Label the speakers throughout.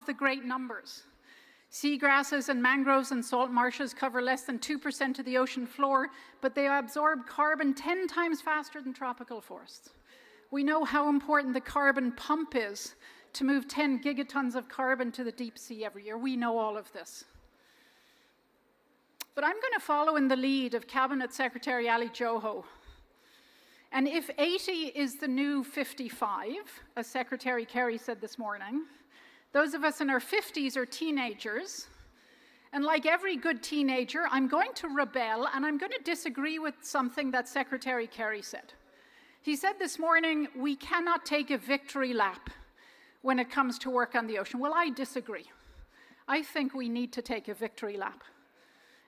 Speaker 1: the great numbers. Seagrasses and mangroves and salt marshes cover less than 2% of the ocean floor, but they absorb carbon 10 times faster than tropical forests. We know how important the carbon pump is to move 10 gigatons of carbon to the deep sea every year. We know all of this. But I'm going to follow in the lead of Cabinet Secretary Ali Joho. And if 80 is the new 55, as Secretary Kerry said this morning, those of us in our 50s are teenagers. And like every good teenager, I'm going to rebel and I'm going to disagree with something that Secretary Kerry said. He said this morning, we cannot take a victory lap when it comes to work on the ocean. Well, I disagree. I think we need to take a victory lap.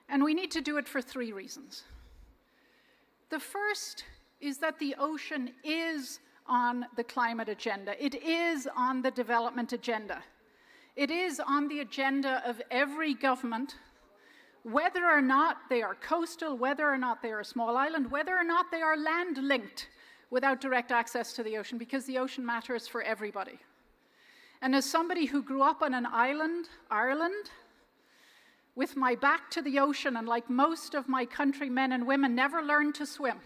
Speaker 1: And we need to do it for 3 reasons. The first is that the ocean is on the climate agenda. It is on the development agenda. It is on the agenda of every government, whether or not they are coastal, whether or not they are a small island, whether or not they are land-linked without direct access to the ocean, because the ocean matters for everybody. And as somebody who grew up on an island, Ireland, with my back to the ocean, and like most of my countrymen and women, never learned to swim,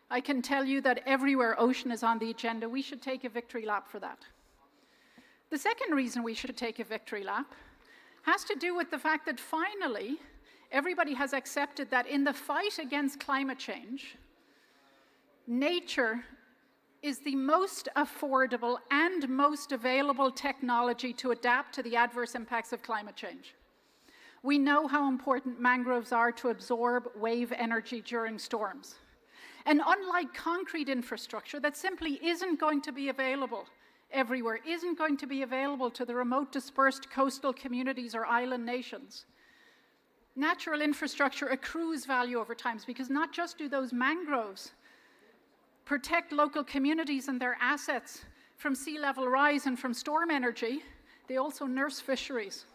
Speaker 1: I can tell you that everywhere ocean is on the agenda, we should take a victory lap for that. The second reason we should take a victory lap has to do with the fact that finally, everybody has accepted that in the fight against climate change, nature is the most affordable and most available technology to adapt to the adverse impacts of climate change. We know how important mangroves are to absorb wave energy during storms. And unlike concrete infrastructure that simply isn't going to be available everywhere, isn't going to be available to the remote dispersed coastal communities or island nations, natural infrastructure accrues value over time, because not just do those mangroves protect local communities and their assets from sea level rise and from storm energy, they also nurse fisheries.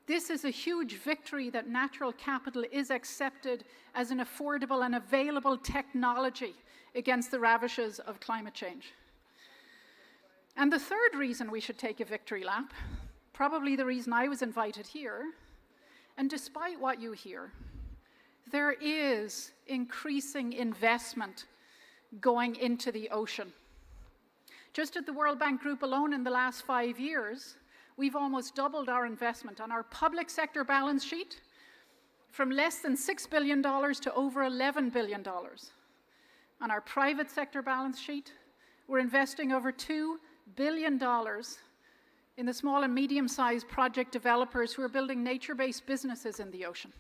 Speaker 1: This is a huge victory that natural capital is accepted as an affordable and available technology against the ravages of climate change. And the third reason we should take a victory lap, probably the reason I was invited here, and despite what you hear, there is increasing investment going into the ocean. Just at the World Bank Group alone in the last 5 years, we've almost doubled our investment on our public sector balance sheet from less than $6 billion to over $11 billion. On our private sector balance sheet, we're investing over $2 billion in the small and medium-sized project developers who are building nature-based businesses in the ocean.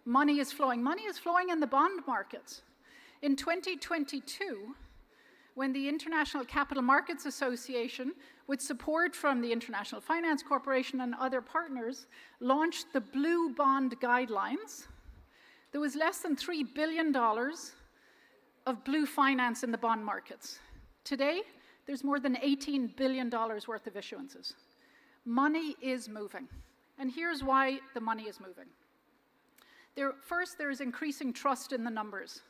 Speaker 1: Money is flowing. Money is flowing in the bond markets. In 2022, when the International Capital Markets Association, with support from the International Finance Corporation and other partners, launched the Blue Bond Guidelines, there was less than $3 billion of blue finance in the bond markets. Today, there's more than $18 billion worth of issuances. Money is moving. And here's why the money is moving. First, there is increasing trust in the numbers.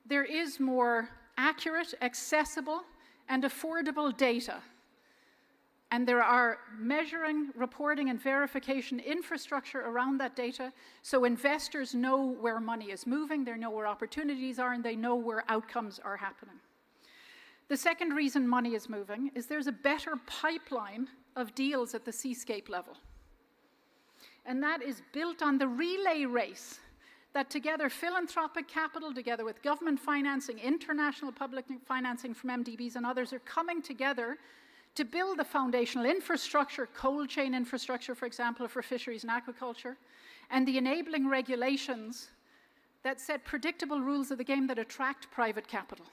Speaker 1: There is more accurate, accessible, and affordable data. And there are measuring, reporting, and verification infrastructure around that data, so investors know where money is moving, they know where opportunities are, and they know where outcomes are happening. The second reason money is moving is there's a better pipeline of deals at the seascape level. And that is built on the relay race that together philanthropic capital, together with government financing, international public financing from MDBs and others are coming together to build the foundational infrastructure, cold chain infrastructure, for example, for fisheries and aquaculture, and the enabling regulations that set predictable rules of the game that attract private capital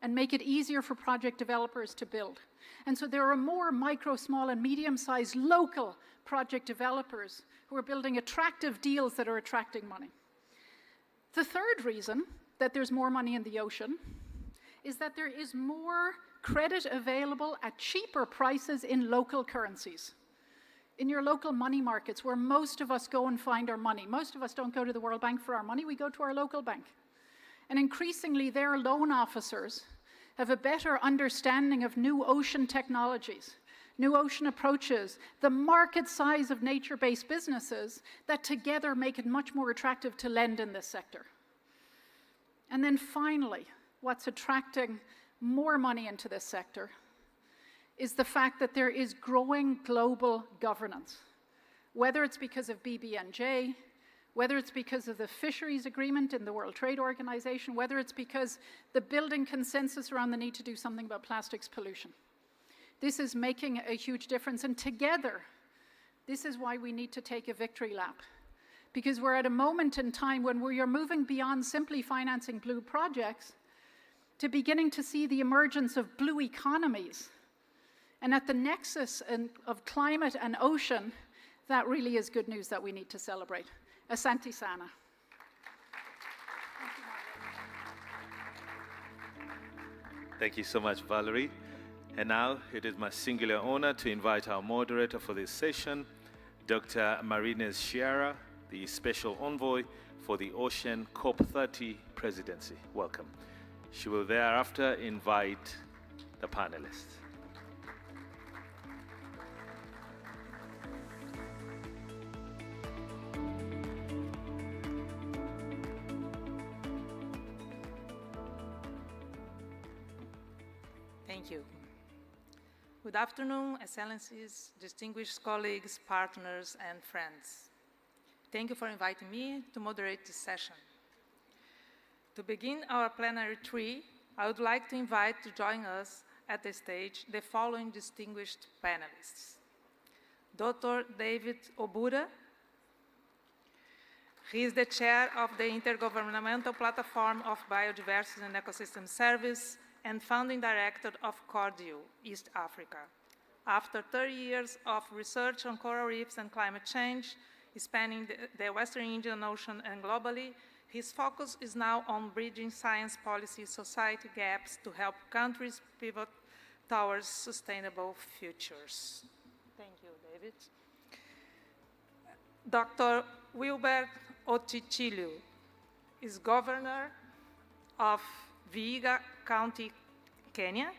Speaker 1: and make it easier for project developers to build. And so there are more micro, small, and medium-sized local project developers who are building attractive deals that are attracting money. The third reason that there's more money in the ocean is that there is more credit available at cheaper prices in local currencies. In your local money markets, where most of us go and find our money. Most of us don't go to the World Bank for our money, we go to our local bank. And increasingly, their loan officers have a better understanding of new ocean technologies, new ocean approaches, the market size of nature-based businesses that together make it much more attractive to lend in this sector. And then finally, what's attracting more money into this sector is the fact that there is growing global governance, whether it's because of BBNJ, whether it's because of the fisheries agreement in the World Trade Organization, whether it's because the building consensus around the need to do something about plastics pollution. This is making a huge difference, and together, this is why we need to take a victory lap. Because we're at a moment in time when we are moving beyond simply financing blue projects to beginning to see the emergence of blue economies. And at the nexus of climate and ocean, that really is good news that we need to celebrate. Asante Sana.
Speaker 2: Thank you so much, Valerie. And now it is my singular honor to invite our moderator for this session, Dr. Marines Sciarra, the Special Envoy for the Ocean COP30 Presidency. Welcome. She will thereafter invite the panelists.
Speaker 3: Thank you. Good afternoon, Excellencies, distinguished colleagues, partners, and friends. Thank you for inviting me to moderate this session. To begin our plenary tree, I would like to invite to join us at the stage the following distinguished panelists. Dr. David Obura. He is the chair of the Intergovernmental Platform of Biodiversity and Ecosystem Service and founding director of CORDIU, East Africa. After 30 years of research on coral reefs and climate change, spanning the Western Indian Ocean and globally, his focus is now on bridging science policy society gaps to help countries pivot towards sustainable futures. Thank you, David. Dr. Wilbert Otichilu is governor of Vihiga County, Kenya,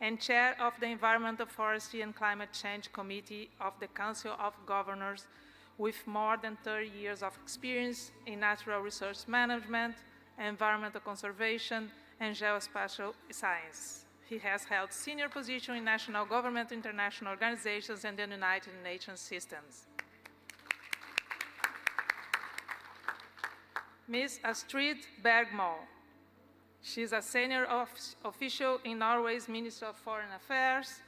Speaker 3: and chair of the Environmental, Forestry and Climate Change Committee of the Council of Governors, with more than 30 years of experience in natural resource management, environmental conservation, and geospatial science. He has held senior positions in national government, international organizations, and the United Nations systems. Ms. Astrid Bergmo. She is a senior official in Norway's Ministry of Foreign Affairs,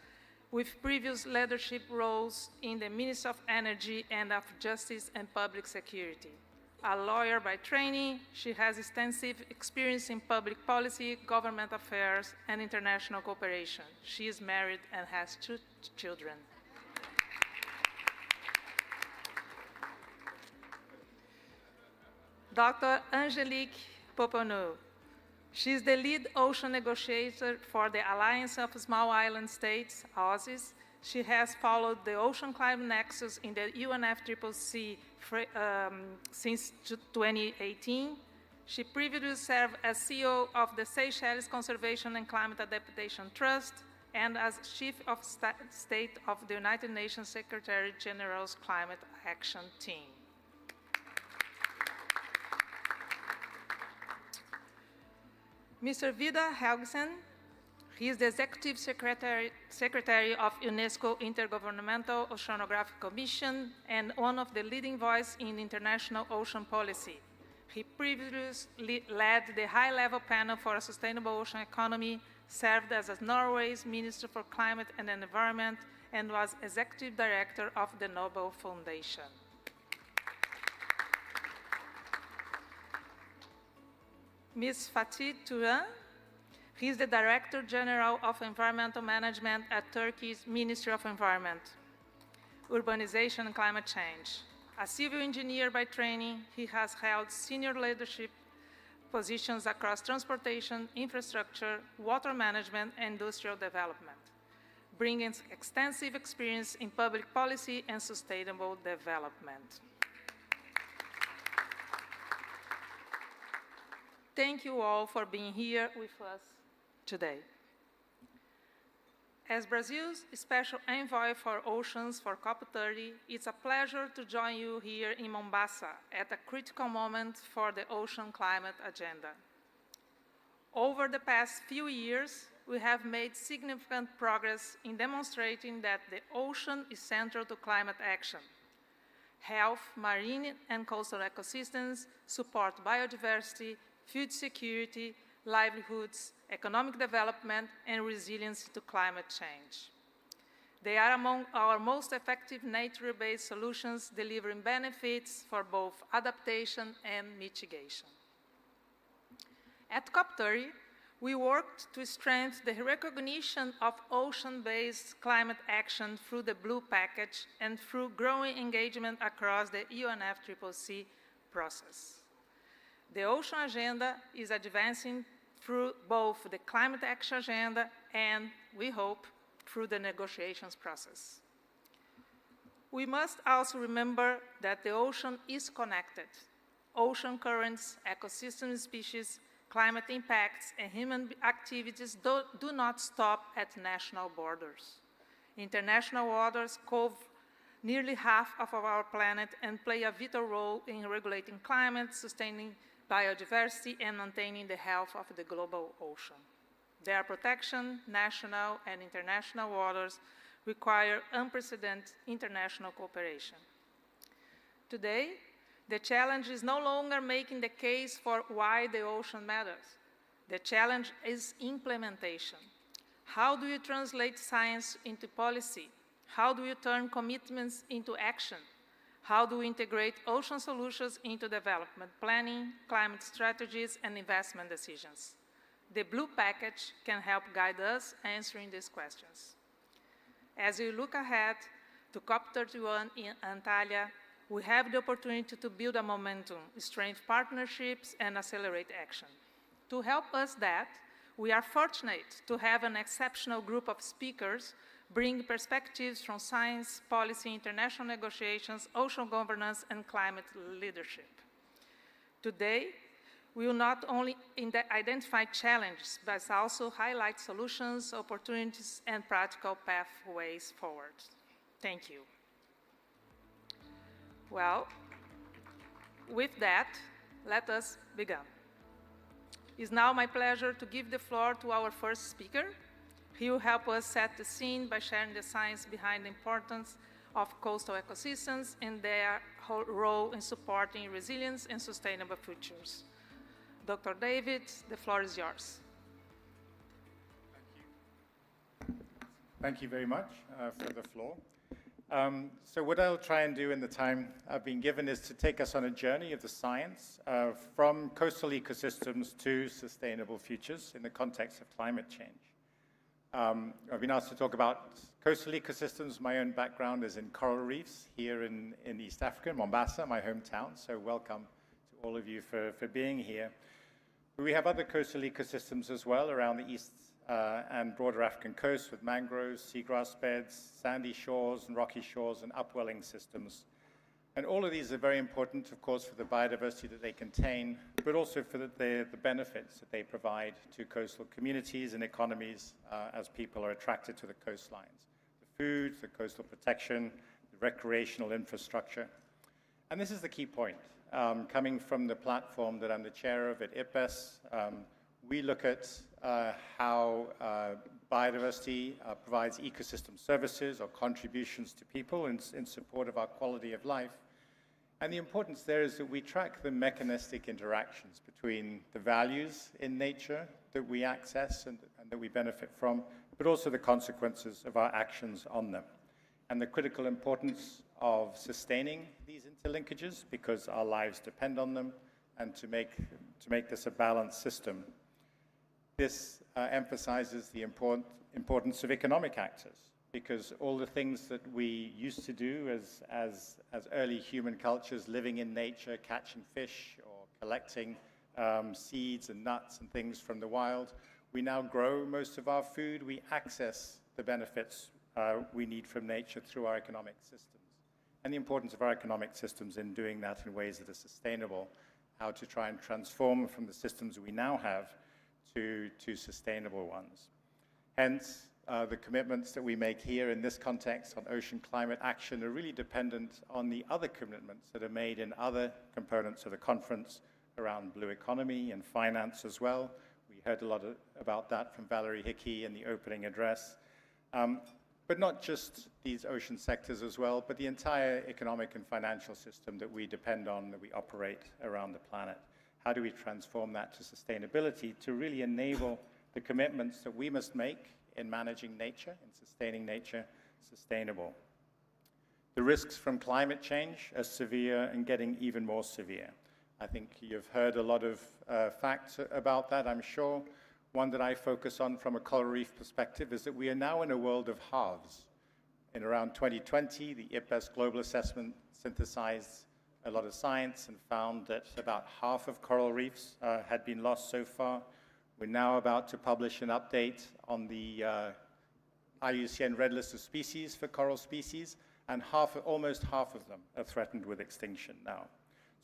Speaker 3: with previous leadership roles in the Ministry of Energy and of Justice and Public Security. A lawyer by training, she has extensive experience in public policy, government affairs, and international cooperation. She is married and has 2 children. Dr. Angelique Poponu. She is the lead ocean negotiator for the Alliance of Small Island States, AUSSIS. She has followed the Ocean Climate Nexus in the UNFCCC since 2018. She previously served as CEO of the Seychelles Conservation and Climate Adaptation Trust and as Chief of State of the United Nations Secretary General's Climate Action Team. Mr. Vidar Helgesen, he is the Executive Secretary of UNESCO Intergovernmental Oceanographic Commission and one of the leading voices in international ocean policy. He previously led the high-level panel for a sustainable ocean economy, served as Norway's Minister for Climate and Environment, and was Executive Director of the Nobel Foundation. Ms. Fatih Turan, he is the Director General of Environmental Management at Turkey's Ministry of Environment, Urbanization and Climate Change. A civil engineer by training, he has held senior leadership positions across transportation, infrastructure, water management, and industrial development, bringing extensive experience in public policy and sustainable development. Thank you all for being here with us today. As Brazil's special envoy for oceans for COP30, it's a pleasure to join you here in Mombasa at a critical moment for the ocean climate agenda. Over the past few years, we have made significant progress in demonstrating that the ocean is central to climate action. Health, marine and coastal ecosystems support biodiversity, food security, livelihoods, economic development, and resilience to climate change. They are among our most effective nature-based solutions, delivering benefits for both adaptation and mitigation. At COP30, we worked to strengthen the recognition of ocean-based climate action through the Blue Package and through growing engagement across the UNFCCC process. The Ocean Agenda is advancing through both the Climate Action Agenda and, we hope, through the negotiations process. We must also remember that the ocean is connected. Ocean currents, ecosystem species, climate impacts, and human activities do not stop at national borders. International waters cover nearly half of our planet and play a vital role in regulating climate, sustaining biodiversity, and maintaining the health of the global ocean. Their protection, national and international waters, require unprecedented international cooperation. Today, the challenge is no longer making the case for why the ocean matters. The challenge is implementation. How do you translate science into policy? How do you turn commitments into action? How do we integrate ocean solutions into development planning, climate strategies, and investment decisions? The Blue Package can help guide us answering these questions. As we look ahead to COP31 in Antalya, we have the opportunity to build a momentum, strengthen partnerships, and accelerate action. To help us that, we are fortunate to have an exceptional group of speakers bring perspectives from science, policy, international negotiations, ocean governance, and climate leadership. Today, we will not only identify challenges, but also highlight solutions, opportunities, and practical pathways forward. Thank you. Well, with that, let us begin. It's now my pleasure to give the floor to our first speaker. He will help us set the scene by sharing the science behind the importance of coastal ecosystems and their role in supporting resilience and sustainable futures. Dr. David, the floor is yours.
Speaker 4: Thank you very much for the floor. So what I'll try and do in the time I've been given is to take us on a journey of the science from coastal ecosystems to sustainable futures in the context of climate change. I've been asked to talk about coastal ecosystems. My own background is in coral reefs here in East Africa, Mombasa, my hometown, so welcome to all of you for being here. We have other coastal ecosystems as well around the east and broader African coast with mangroves, seagrass beds, sandy shores and rocky shores and upwelling systems. And all of these are very important, of course, for the biodiversity that they contain, but also for the benefits that they provide to coastal communities and economies as people are attracted to the coastlines. The food, the coastal protection, the recreational infrastructure. And this is the key point. Coming from the platform that I'm the chair of at IPBES, we look at how biodiversity provides ecosystem services or contributions to people in support of our quality of life. And the importance there is that we track the mechanistic interactions between the values in nature that we access and that we benefit from, but also the consequences of our actions on them. And the critical importance of sustaining these interlinkages because our lives depend on them, and to make this a balanced system. This emphasizes the importance of economic actors, because all the things that we used to do as early human cultures, living in nature, catching fish or collecting seeds and nuts and things from the wild, we now grow most of our food. We access the benefits we need from nature through our economic systems. And the importance of our economic systems in doing that in ways that are sustainable, how to try and transform from the systems we now have to sustainable ones. Hence, the commitments that we make here in this context on ocean climate action are really dependent on the other commitments that are made in other components of the conference around blue economy and finance as well. We heard a lot about that from Valerie Hickey in the opening address. But not just these ocean sectors as well, but the entire economic and financial system that we depend on, that we operate around the planet. How do we transform that to sustainability to really enable the commitments that we must make in managing nature, in sustaining nature, sustainable? The risks from climate change are severe and getting even more severe. I think you've heard a lot of facts about that, I'm sure. One that I focus on from a coral reef perspective is that we are now in a world of halves. In around 2020, the IPBES Global Assessment synthesized a lot of science and found that about half of coral reefs had been lost so far. We're now about to publish an update on the IUCN Red List of Species for coral species, and almost half of them are threatened with extinction now.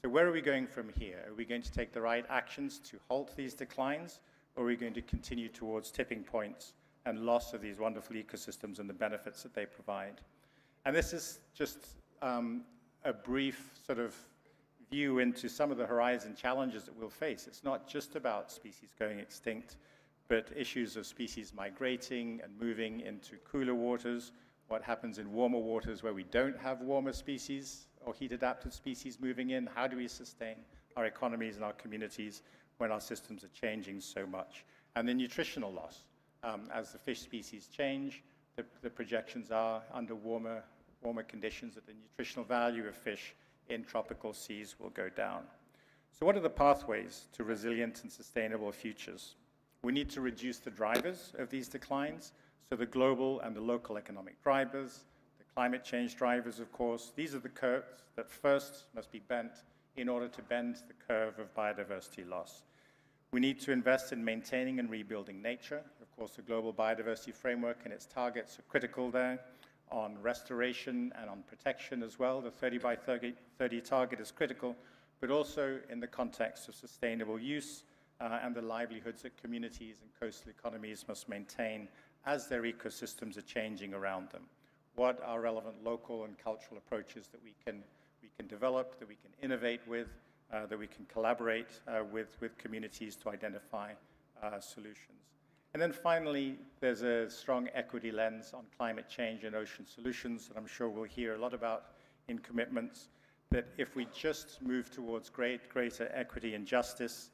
Speaker 4: So where are we going from here? Are we going to take the right actions to halt these declines, or are we going to continue towards tipping points and loss of these wonderful ecosystems and the benefits that they provide? And this is just a brief sort of view into some of the horizon challenges that we'll face. It's not just about species going extinct, but issues of species migrating and moving into cooler waters, what happens in warmer waters where we don't have warmer species or heat-adapted species moving in. How do we sustain our economies and our communities when our systems are changing so much? And the nutritional loss. As the fish species change, the projections are under warmer conditions that the nutritional value of fish in tropical seas will go down. So what are the pathways to resilient and sustainable futures? We need to reduce the drivers of these declines, so the global and the local economic drivers, the climate change drivers, of course. These are the curves that first must be bent in order to bend the curve of biodiversity loss. We need to invest in maintaining and rebuilding nature. Of course, the Global Biodiversity Framework and its targets are critical there, on restoration and on protection as well. The 30 by 30 target is critical, but also in the context of sustainable use and the livelihoods that communities and coastal economies must maintain as their ecosystems are changing around them. What are relevant local and cultural approaches that we can develop, that we can innovate with, that we can collaborate with communities to identify solutions. And then finally, there's a strong equity lens on climate change and ocean solutions that I'm sure we'll hear a lot about in commitments, that if we just move towards greater equity and justice,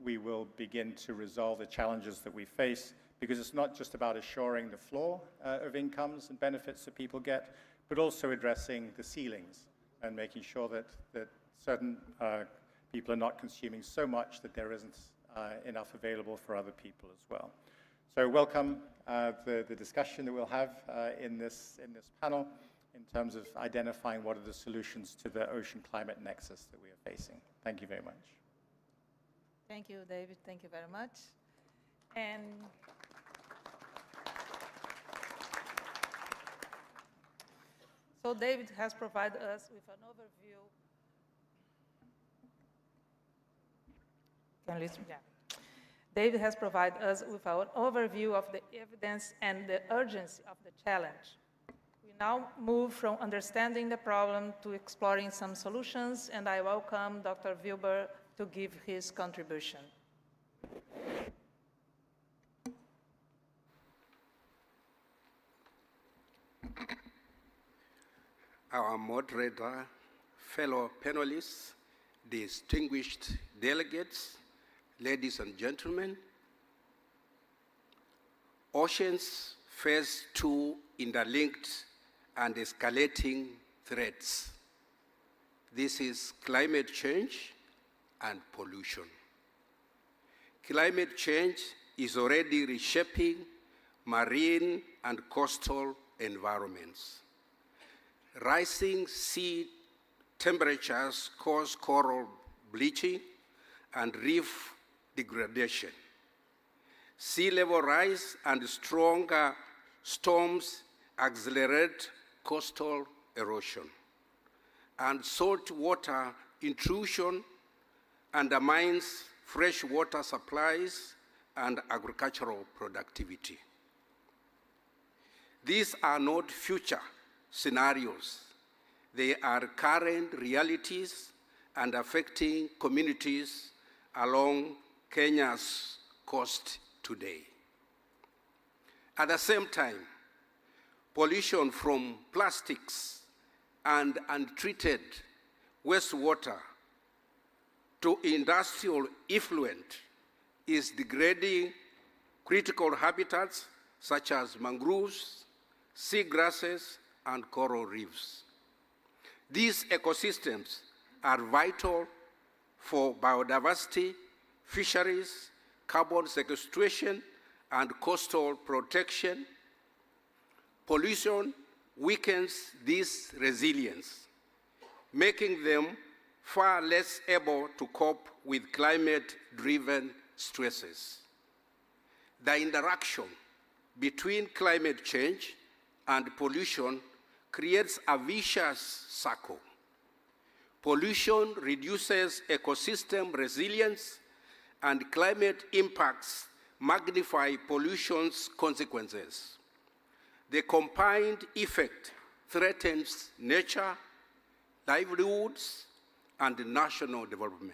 Speaker 4: we will begin to resolve the challenges that we face, because it's not just about assuring the floor of incomes and benefits that people get, but also addressing the ceilings and making sure that certain people are not consuming so much that there isn't enough available for other people as well. So welcome the discussion that we'll have in this panel in terms of identifying what are the solutions to the ocean climate nexus that we are facing. Thank you very much.
Speaker 3: Thank you, David. Thank you very much. And so David has provided us with an overview. Can you listen? Yeah. David has provided us with an overview of the evidence and the urgency of the challenge. We now move from understanding the problem to exploring some solutions, and I welcome Dr. Wilber to give his contribution.
Speaker 5: Our moderator, fellow panelists, distinguished delegates, ladies and gentlemen, oceans face two interlinked and escalating threats. This is climate change and pollution. Climate change is already reshaping marine and coastal environments. Rising sea temperatures cause coral bleaching and reef degradation. Sea level rise and stronger storms accelerate coastal erosion. And saltwater intrusion undermines freshwater supplies and agricultural productivity. These are not future scenarios. They are current realities and affecting communities along Kenya's coast today. At the same time, pollution from plastics and untreated wastewater to industrial effluent is degrading critical habitats such as mangroves, seagrasses, and coral reefs. These ecosystems are vital for biodiversity, fisheries, carbon sequestration, and coastal protection. Pollution weakens this resilience, making them far less able to cope with climate-driven stresses. The interaction between climate change and pollution creates a vicious circle. Pollution reduces ecosystem resilience, and climate impacts magnify pollution's consequences. The combined effect threatens nature, livelihoods, and national development.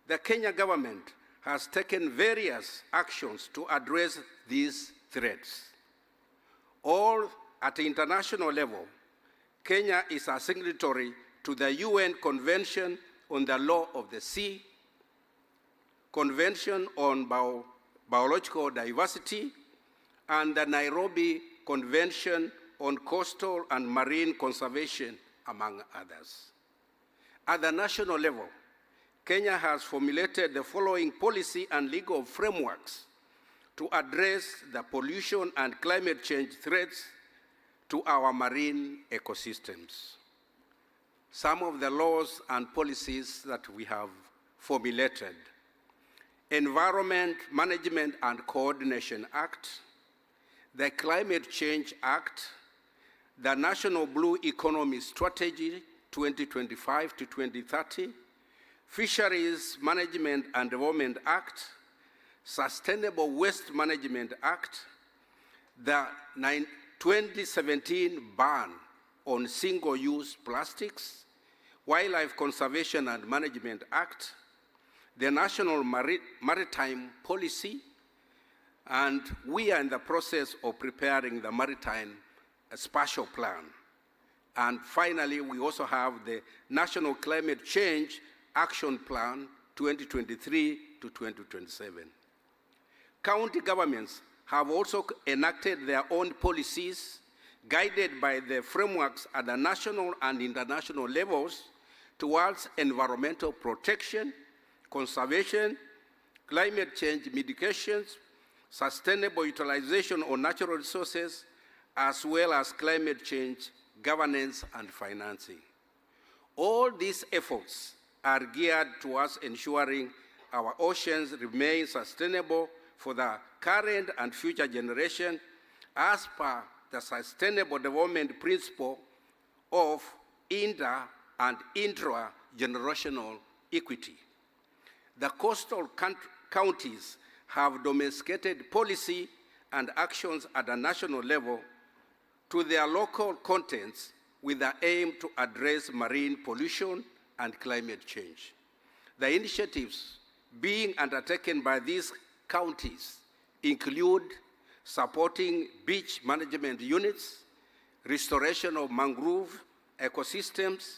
Speaker 5: The Kenya government has taken various actions to address these threats. All at the international level, Kenya is a signatory to the UN Convention on the Law of the Sea, Convention on Biological Diversity, and the Nairobi Convention on Coastal and Marine Conservation, among others. At the national level, Kenya has formulated the following policy and legal frameworks to address the pollution and climate change threats to our marine ecosystems. Some of the laws and policies that we have formulated: Environment Management and Coordination Act, the Climate Change Act, the National Blue Economy Strategy 2025 to 2030, Fisheries Management and Development Act, Sustainable Waste Management Act, the 2017 ban on single-use plastics, Wildlife Conservation and Management Act, the National Maritime Policy, and we are in the process of preparing the Maritime Spatial Plan. And finally, we also have the National Climate Change Action Plan 2023 to 2027. County governments have also enacted their own policies guided by the frameworks at the national and international levels towards environmental protection, conservation, climate change mitigations, sustainable utilization of natural resources, as well as climate change governance and financing. All these efforts are geared towards ensuring our oceans remain sustainable for the current and future generation as per the Sustainable Development Principle of inter- and intra-generational equity. The coastal counties have domesticated policy and actions at a national level to their local contents with the aim to address marine pollution and climate change. The initiatives being undertaken by these counties include supporting beach management units, restoration of mangrove ecosystems,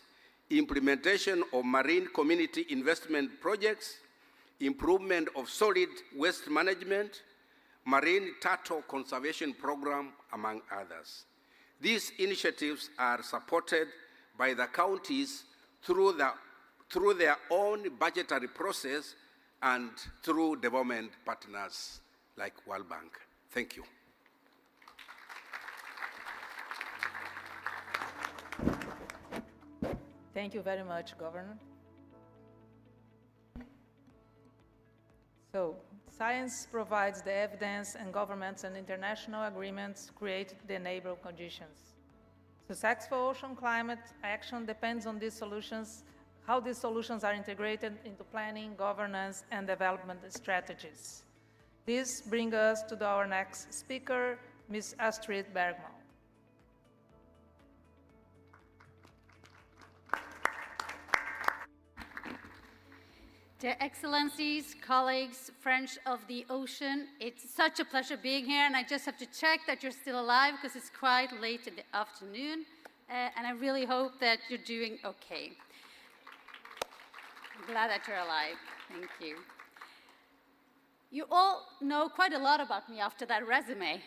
Speaker 5: implementation of marine community investment projects, improvement of solid waste management, marine turtle conservation program, among others. These initiatives are supported by the counties through their own budgetary process and through development partners like World Bank. Thank you.
Speaker 3: Thank you very much, Governor. So, science provides the evidence, and governments and international agreements create the enabling conditions. Successful ocean climate action depends on these solutions, how these solutions are integrated into planning, governance, and development strategies. This brings us to our next speaker, Ms. Astrid Bergman.
Speaker 6: Dear Excellencies, colleagues, friends of the ocean, it's such a pleasure being here, and I just have to check that you're still alive because it's quite late in the afternoon, and I really hope that you're doing okay. I'm glad that you're alive. Thank you. You all know quite a lot about me after that resume,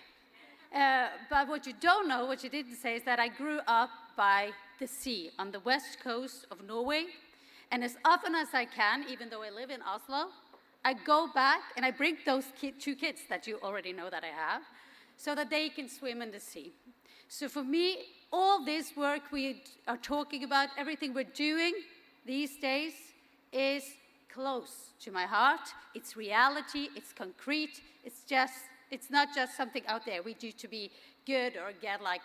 Speaker 6: but what you don't know, what you didn't say, is that I grew up by the sea on the west coast of Norway. And as often as I can, even though I live in Oslo, I go back and I bring those two kids that you already know that I have, so that they can swim in the sea. So for me, all this work we are talking about, everything we're doing these days is close to my heart. It's reality, it's concrete, it's not just something out there we do to be good or get like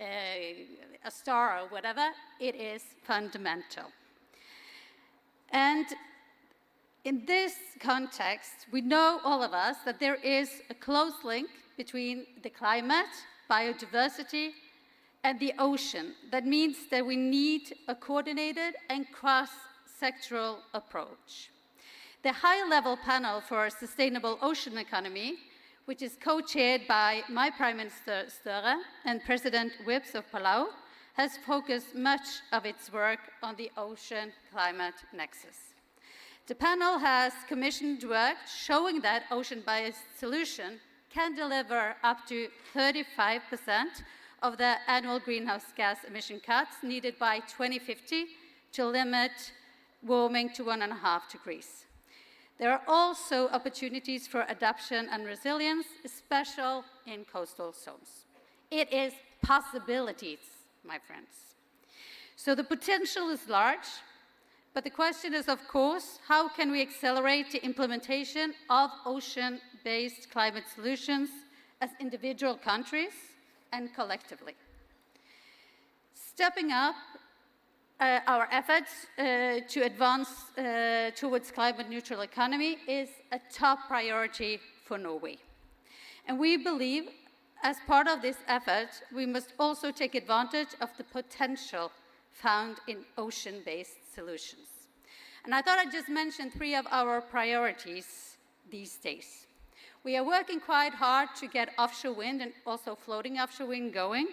Speaker 6: a star or whatever. It is fundamental. And in this context, we know, all of us, that there is a close link between the climate, biodiversity, and the ocean. That means that we need a coordinated and cross-sectoral approach. The high-level panel for a sustainable ocean economy, which is co-chaired by my Prime Minister Støre and President Whips of Palau, has focused much of its work on the ocean-climate nexus. The panel has commissioned work showing that ocean biosolution can deliver up to 35% of the annual greenhouse gas emission cuts needed by 2050 to limit warming to 1.5 degrees. There are also opportunities for adaptation and resilience, especially in coastal zones. It is possibilities, my friends. So the potential is large, but the question is, of course, how can we accelerate the implementation of ocean-based climate solutions as individual countries and collectively? Stepping up our efforts to advance towards climate-neutral economy is a top priority for Norway. And we believe, as part of this effort, we must also take advantage of the potential found in ocean-based solutions. And I thought I'd just mention 3 of our priorities these days. We are working quite hard to get offshore wind and also floating offshore wind going.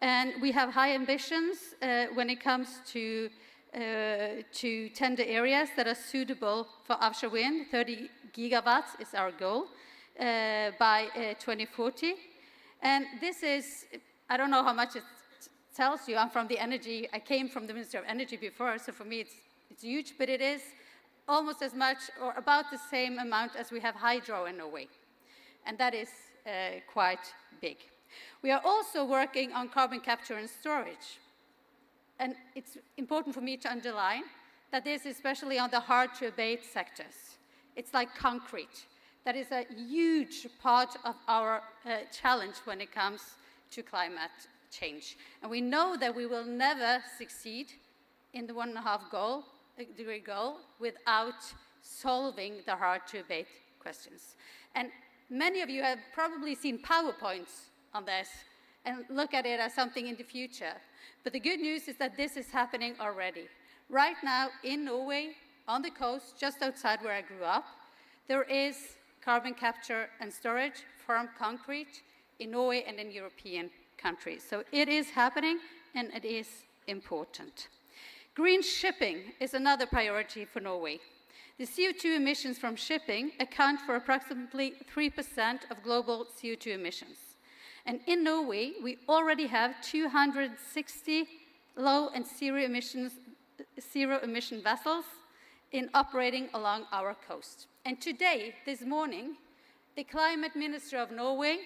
Speaker 6: And we have high ambitions when it comes to tender areas that are suitable for offshore wind. 30 gigawatts is our goal by 2040. And this is, I don't know how much it tells you. I'm from the energy, I came from the Ministry of Energy before, so for me it's huge, but it is almost as much or about the same amount as we have hydro in Norway. And that is quite big. We are also working on carbon capture and storage. And it's important for me to underline that this is especially on the hard-to-abate sectors. It's like concrete. That is a huge part of our challenge when it comes to climate change. And we know that we will never succeed in the 1.5 degree goal without solving the hard-to-abate questions. And many of you have probably seen PowerPoints on this and look at it as something in the future. But the good news is that this is happening already. Right now in Norway, on the coast, just outside where I grew up, there is carbon capture and storage from concrete in Norway and in European countries. So it is happening and it is important. Green shipping is another priority for Norway. The CO2 emissions from shipping account for approximately 3% of global CO2 emissions. And in Norway, we already have 260 low and zero emission vessels operating along our coast. And today, this morning, the Climate Minister of Norway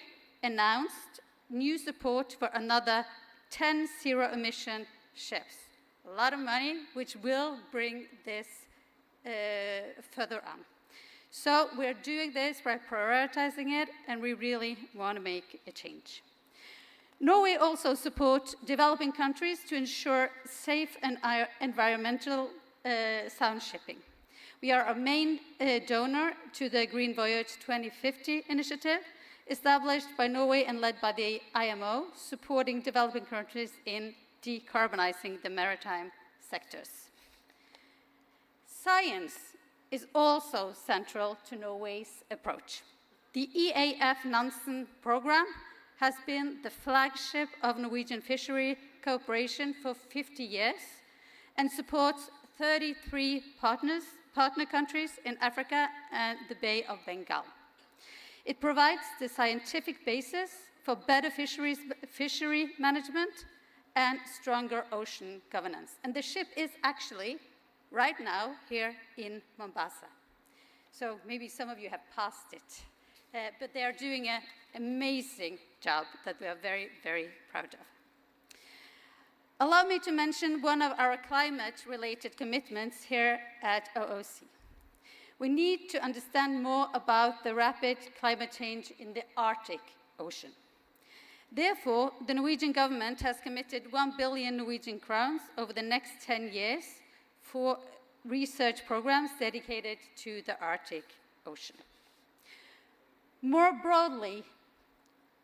Speaker 6: announced new support for another 10 zero-emission ships. A lot of money, which will bring this further on. So we're doing this by prioritizing it, and we really want to make a change. Norway also supports developing countries to ensure safe and environmental sound shipping. We are a main donor to the Green Voyage 2050 initiative, established by Norway and led by the IMO, supporting developing countries in decarbonizing the maritime sectors. Science is also central to Norway's approach. The EAF Nansen program has been the flagship of Norwegian fishery cooperation for 50 years and supports 33 partner countries in Africa and the Bay of Bengal. It provides the scientific basis for better fishery management and stronger ocean governance. And the ship is actually right now here in Mombasa. So maybe some of you have passed it, but they are doing an amazing job that we are very, very proud of. Allow me to mention one of our climate-related commitments here at OOC. We need to understand more about the rapid climate change in the Arctic Ocean. Therefore, the Norwegian government has committed 1 billion Norwegian crowns over the next 10 years for research programs dedicated to the Arctic Ocean. More broadly,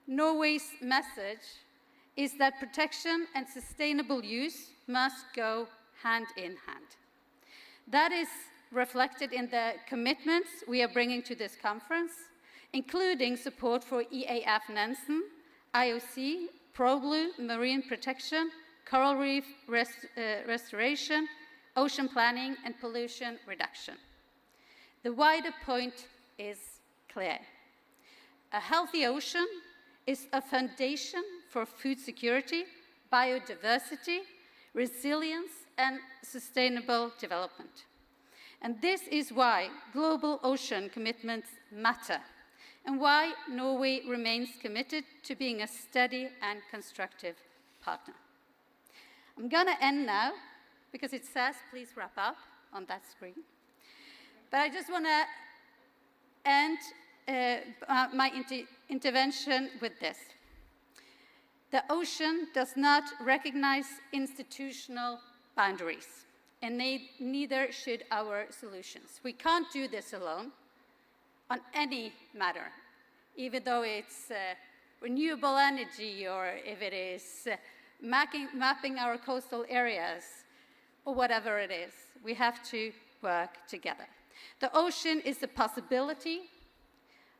Speaker 6: Norway's message is that protection and sustainable use must go hand in hand. That is reflected in the commitments we are bringing to this conference, including support for EAF Nansen, IOC, ProBlue, marine protection, coral reef restoration, ocean planning, and pollution reduction. The wider point is clear. A healthy ocean is a foundation for food security, biodiversity, resilience, and sustainable development. And this is why global ocean commitments matter, and why Norway remains committed to being a steady and constructive partner. I'm going to end now, because it says, please wrap up on that screen. But I just want to end my intervention with this. The ocean does not recognize institutional boundaries, and neither should our solutions. We can't do this alone on any matter, even though it's renewable energy, or if it is mapping our coastal areas, or whatever it is. We have to work together. The ocean is a possibility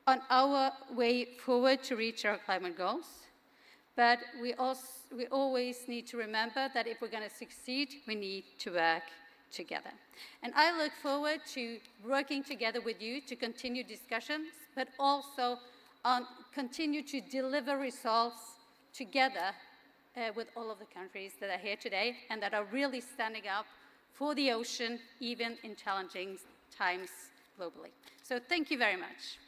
Speaker 6: on our way forward to reach our climate goals, but we always need to remember that if we're going to succeed, we need to work together. And I look forward to working together with you to continue discussions, but also continue to deliver results together with all of the countries that are here today and that are really standing up for the ocean, even in challenging times globally. So thank you very much.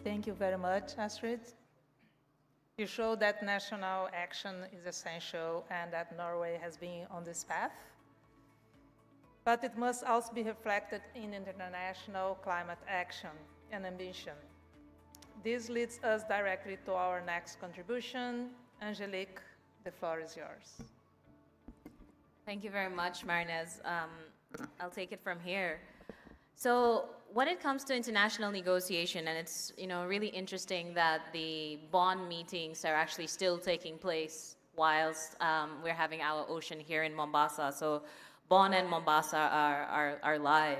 Speaker 3: Thank you very much, Astrid. You show that national action is essential and that Norway has been on this path. But it must also be reflected in international climate action and ambition. This leads us directly to our next contribution. Angelique, the floor is yours.
Speaker 7: Thank you very much, Marines. I'll take it from here. So when it comes to international negotiation, and it's really interesting that the Bonn meetings are actually still taking place whilst we're having our ocean here in Mombasa. So Bonn and Mombasa are live.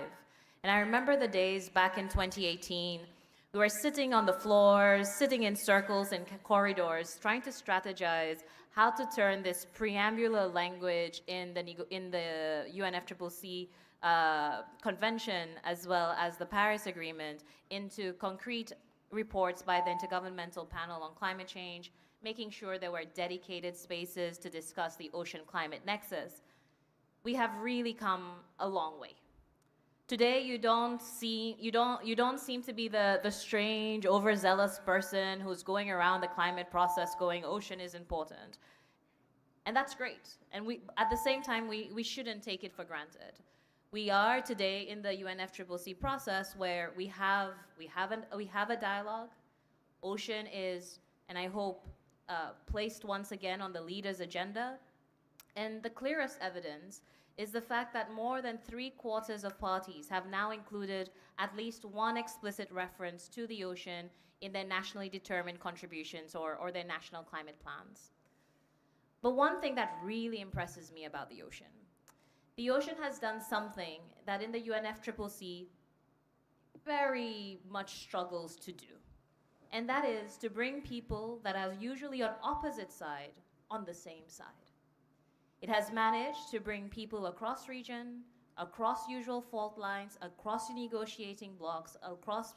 Speaker 7: And I remember the days back in 2018, we were sitting on the floors, sitting in circles and corridors, trying to strategize how to turn this preambular language in the UNFCCC convention, as well as the Paris Agreement, into concrete reports by the Intergovernmental Panel on Climate Change, making sure there were dedicated spaces to discuss the ocean climate nexus. We have really come a long way. Today, you don't seem to be the strange, overzealous person who's going around the climate process going, ocean is important. And that's great. And at the same time, we shouldn't take it for granted. We are today in the UNFCCC process where we have a dialogue. Ocean is, and I hope, placed once again on the leaders' agenda. And the clearest evidence is the fact that more than 3/4 of parties have now included at least one explicit reference to the ocean in their nationally determined contributions or their national climate plans. But one thing that really impresses me about the ocean has done something that in the UNFCCC very much struggles to do. And that is to bring people that are usually on opposite side on the same side. It has managed to bring people across region, across usual fault lines, across negotiating blocks, across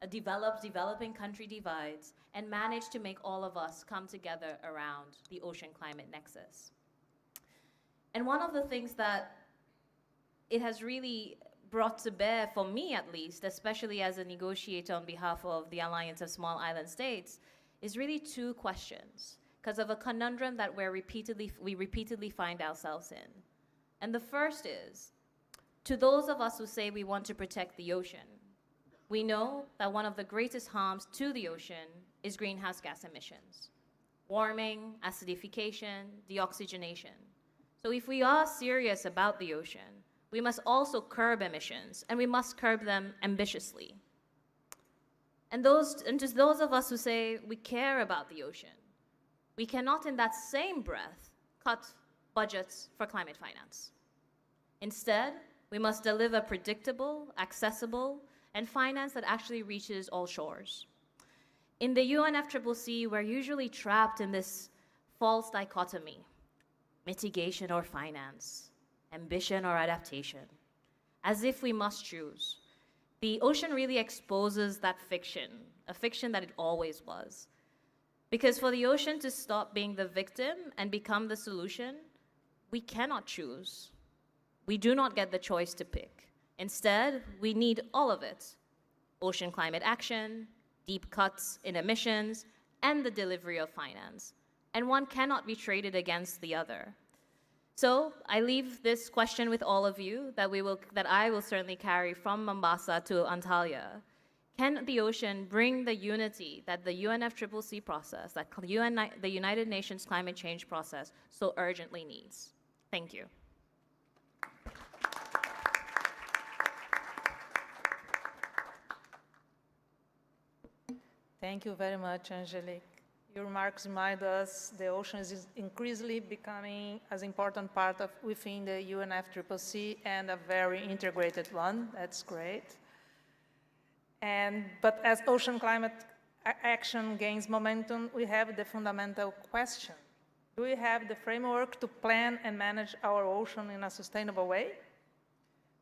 Speaker 7: developing country divides, and managed to make all of us come together around the ocean climate nexus. And one of the things that it has really brought to bear, for me at least, especially as a negotiator on behalf of the Alliance of Small Island States, is really two questions, because of a conundrum that we repeatedly find ourselves in. And the first is, to those of us who say we want to protect the ocean, we know that one of the greatest harms to the ocean is greenhouse gas emissions, warming, acidification, deoxygenation. So if we are serious about the ocean, we must also curb emissions, and we must curb them ambitiously. And to those of us who say we care about the ocean, we cannot in that same breath cut budgets for climate finance. Instead, we must deliver predictable, accessible, and finance that actually reaches all shores. In the UNFCCC, we're usually trapped in this false dichotomy: mitigation or finance, ambition or adaptation, as if we must choose. The ocean really exposes that fiction, a fiction that it always was. Because for the ocean to stop being the victim and become the solution, we cannot choose. We do not get the choice to pick. Instead, we need all of it: ocean climate action, deep cuts in emissions, and the delivery of finance. And one cannot be traded against the other. So I leave this question with all of you that I will certainly carry from Mombasa to Antalya. Can the ocean bring the unity that the UNFCCC process, that the United Nations climate change process so urgently needs? Thank you.
Speaker 3: Thank you very much, Angelique. Your remarks remind us the ocean is increasingly becoming as important part of within the UNFCCC, and a very integrated one. That's great. But as ocean climate action gains momentum, we have the fundamental question: do we have the framework to plan and manage our ocean in a sustainable way?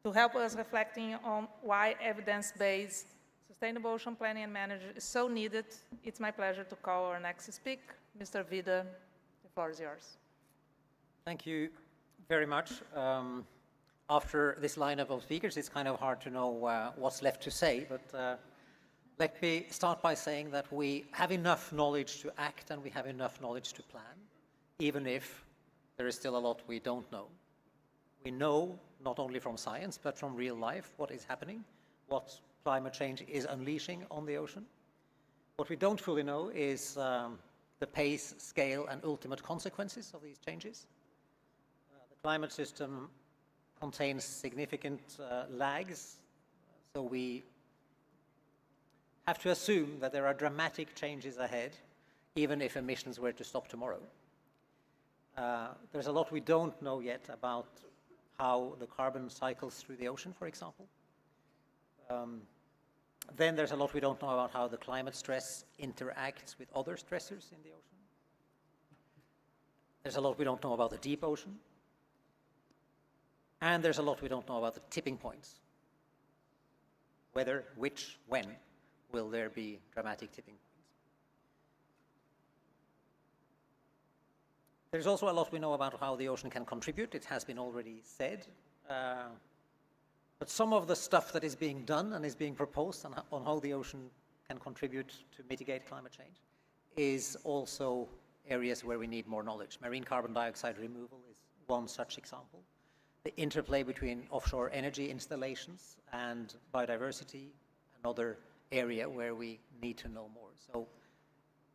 Speaker 3: To help us reflecting on why evidence-based sustainable ocean planning and management is so needed, it's my pleasure to call our next speaker, Mr. Vida. The floor is yours.
Speaker 8: Thank you very much. After this lineup of speakers, it's kind of hard to know what's left to say, but let me start by saying that we have enough knowledge to act and we have enough knowledge to plan, even if there is still a lot we don't know. We know, not only from science, but from real life, what is happening, what climate change is unleashing on the ocean. What we don't fully know is the pace, scale, and ultimate consequences of these changes. The climate system contains significant lags, so we have to assume that there are dramatic changes ahead, even if emissions were to stop tomorrow. There's a lot we don't know yet about how the carbon cycles through the ocean, for example. Then there's a lot we don't know about how the climate stress interacts with other stressors in the ocean. There's a lot we don't know about the deep ocean. And there's a lot we don't know about the tipping points. Whether, which, when will there be dramatic tipping points? There's also a lot we know about how the ocean can contribute. It has been already said. But some of the stuff that is being done and is being proposed on how the ocean can contribute to mitigate climate change is also areas where we need more knowledge. Marine carbon dioxide removal is one such example. The interplay between offshore energy installations and biodiversity, another area where we need to know more. So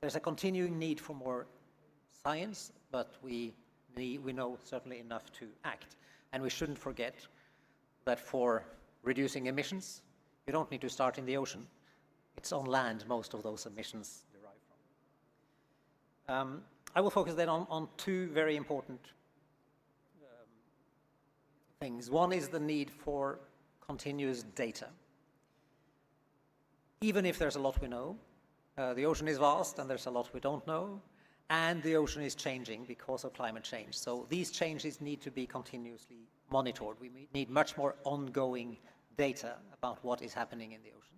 Speaker 8: there's a continuing need for more science, but we know certainly enough to act. And we shouldn't forget that for reducing emissions, you don't need to start in the ocean. It's on land most of those emissions derive from. I will focus then on two very important things. One is the need for continuous data. Even if there's a lot we know, the ocean is vast and there's a lot we don't know, and the ocean is changing because of climate change. So these changes need to be continuously monitored. We need much more ongoing data about what is happening in the ocean.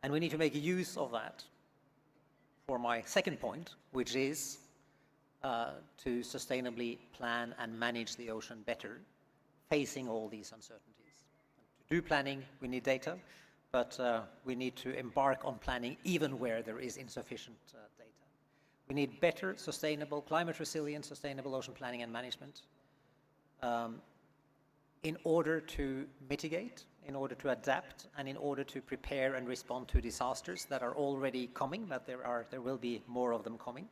Speaker 8: And we need to make use of that for my second point, which is to sustainably plan and manage the ocean better, facing all these uncertainties. To do planning, we need data, but we need to embark on planning even where there is insufficient data. We need better, sustainable, climate-resilient, sustainable ocean planning and management in order to mitigate, in order to adapt, and in order to prepare and respond to disasters that are already coming, but there will be more of them coming.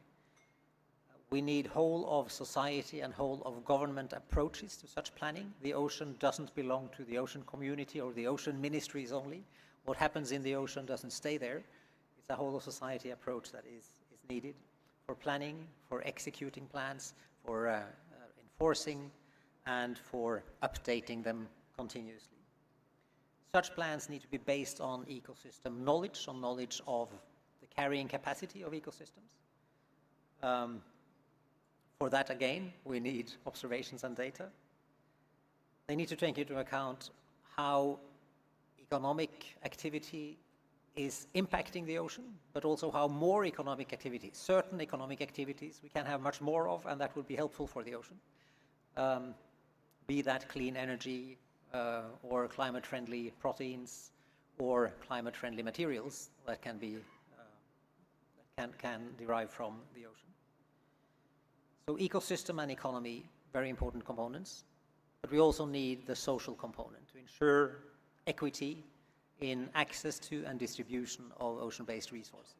Speaker 8: We need whole of society and whole of government approaches to such planning. The ocean doesn't belong to the ocean community or the ocean ministries only. What happens in the ocean doesn't stay there. It's a whole of society approach that is needed for planning, for executing plans, for enforcing, and for updating them continuously. Such plans need to be based on ecosystem knowledge, on knowledge of the carrying capacity of ecosystems. For that, again, we need observations and data. They need to take into account how economic activity is impacting the ocean, but also how more economic activity, certain economic activities, we can have much more of, and that would be helpful for the ocean. Be that clean energy or climate-friendly proteins or climate-friendly materials that can be can derive from the ocean. So ecosystem and economy, very important components, but we also need the social component to ensure equity in access to and distribution of ocean-based resources.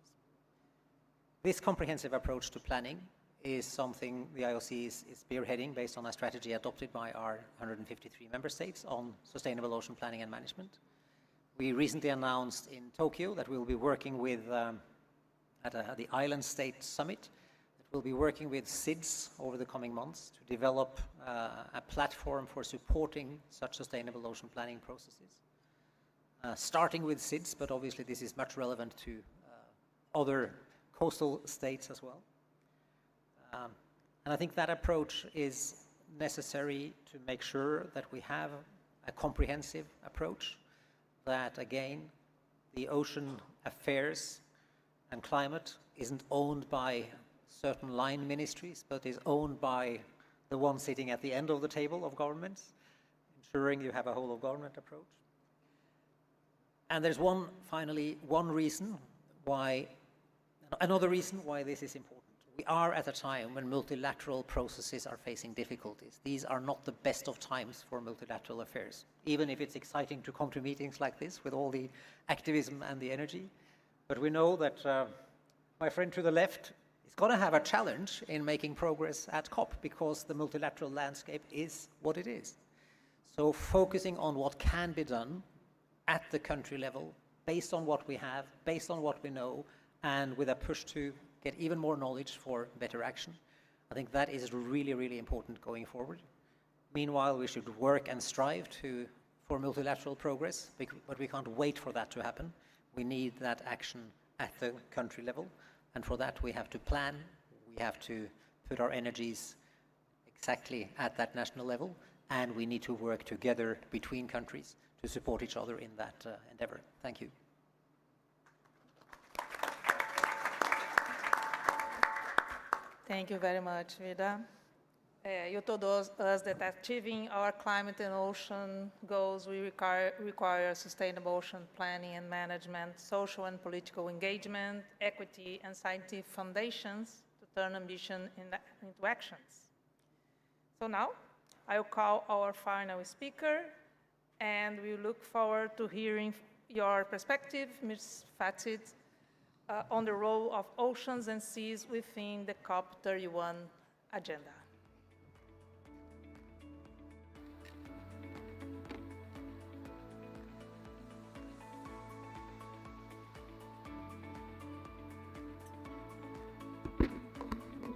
Speaker 8: This comprehensive approach to planning is something the IOC is spearheading based on a strategy adopted by our 153 member states on sustainable ocean planning and management. We recently announced in Tokyo that we'll be working with, at the Island State Summit, that we'll be working with SIDS over the coming months to develop a platform for supporting such sustainable ocean planning processes. Starting with SIDS, but obviously this is much relevant to other coastal states as well. And I think that approach is necessary to make sure that we have a comprehensive approach, that again, the ocean affairs and climate isn't owned by certain line ministries, but is owned by the one sitting at the end of the table of governments, ensuring you have a whole of government approach. And there's another reason why this is important. We are at a time when multilateral processes are facing difficulties. These are not the best of times for multilateral affairs, even if it's exciting to come to meetings like this with all the activism and the energy. But we know that my friend to the left is going to have a challenge in making progress at COP because the multilateral landscape is what it is. So focusing on what can be done at the country level, based on what we have, based on what we know, and with a push to get even more knowledge for better action. I think that is really, really important going forward. Meanwhile, we should work and strive for multilateral progress, but we can't wait for that to happen. We need that action at the country level, and for that we have to plan, we have to put our energies exactly at that national level, and we need to work together between countries to support each other in that endeavor. Thank you.
Speaker 3: Thank you very much, Vida. You told us that achieving our climate and ocean goals, we require sustainable ocean planning and management, social and political engagement, equity, and scientific foundations to turn ambition into actions. So now, I'll call our final speaker, and we look forward to hearing your perspective, Ms. Fatid, on the role of oceans and seas within the COP31 agenda.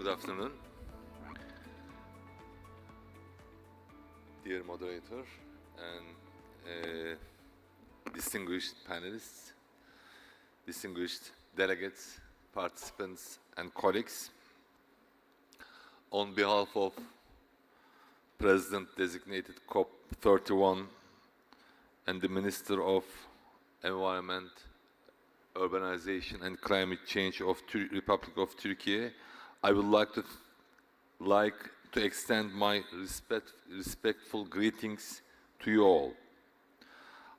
Speaker 9: Good afternoon. Dear moderator and distinguished panelists, distinguished delegates, participants, and colleagues, on behalf of President-designated COP31 and the Minister of Environment, Urbanization and Climate Change of Republic of Turkey, I would like to extend my respectful greetings to you all.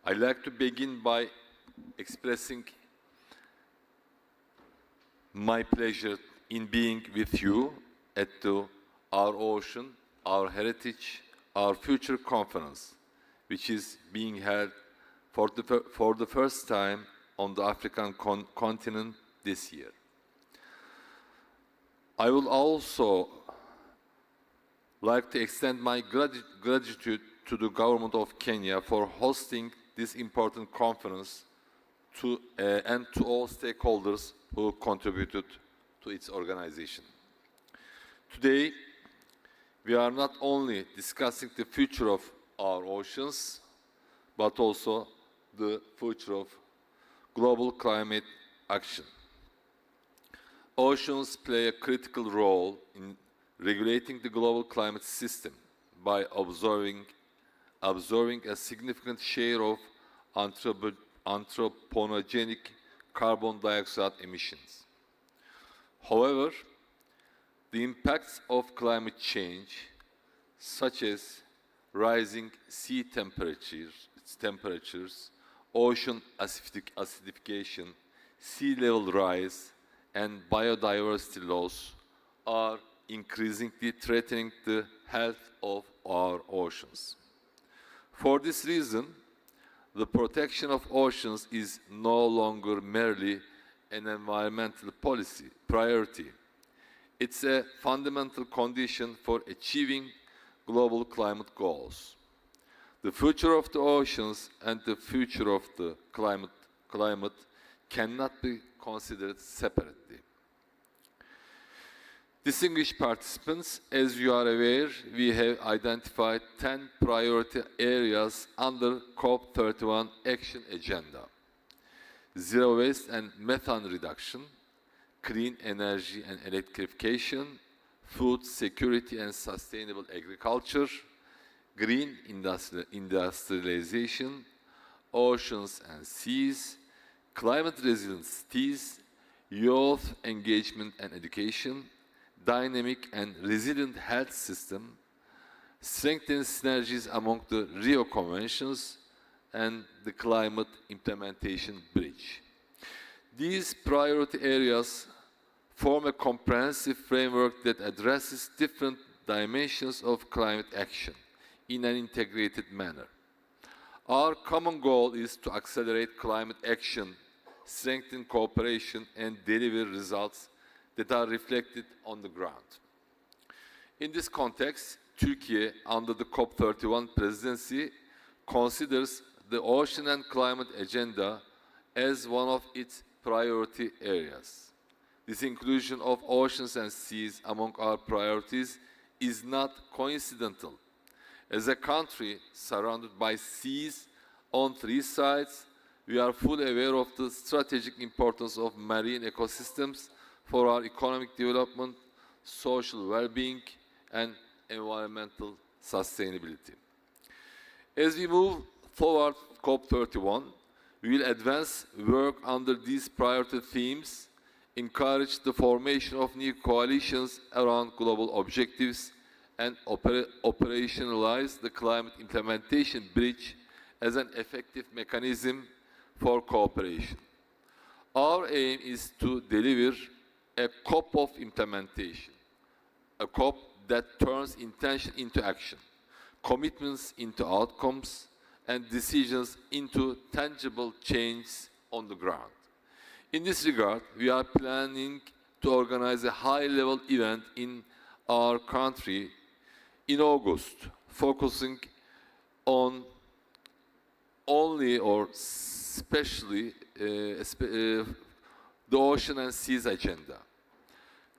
Speaker 9: I'd like to begin by expressing my pleasure in being with you at Our Ocean, Our Heritage, Our Future conference, which is being held for the first time on the African continent this year. I would also like to extend my gratitude to the government of Kenya for hosting this important conference and to all stakeholders who contributed to its organization. Today, we are not only discussing the future of our oceans, but also the future of global climate action. Oceans play a critical role in regulating the global climate system by absorbing a significant share of anthropogenic carbon dioxide emissions. However, the impacts of climate change, such as rising sea temperatures, ocean acidification, sea level rise, and biodiversity loss, are increasingly threatening the health of our oceans. For this reason, the protection of oceans is no longer merely an environmental priority. It's a fundamental condition for achieving global climate goals. The future of the oceans and the future of the climate cannot be considered separately. Distinguished participants, as you are aware, we have identified 10 priority areas under COP31 Action Agenda: zero waste and methane reduction, clean energy and electrification, food security and sustainable agriculture, green industrialization, oceans and seas, climate resilient cities, youth engagement and education, dynamic and resilient health system, strengthen synergies among the Rio Conventions, and the climate implementation bridge. These priority areas form a comprehensive framework that addresses different dimensions of climate action in an integrated manner. Our common goal is to accelerate climate action, strengthen cooperation, and deliver results that are reflected on the ground. In this context, Turkey, under the COP31 presidency, considers the ocean and climate agenda as one of its priority areas. This inclusion of oceans and seas among our priorities is not coincidental. As a country surrounded by seas on three sides, we are fully aware of the strategic importance of marine ecosystems for our economic development, social well-being, and environmental sustainability. As we move forward COP31, we will advance work under these priority themes, encourage the formation of new coalitions around global objectives, and operationalize the climate implementation bridge as an effective mechanism for cooperation. Our aim is to deliver a COP of implementation, a COP that turns intention into action, commitments into outcomes, and decisions into tangible change on the ground. In this regard, we are planning to organize a high-level event in our country in August, focusing on only or especially the ocean and seas agenda.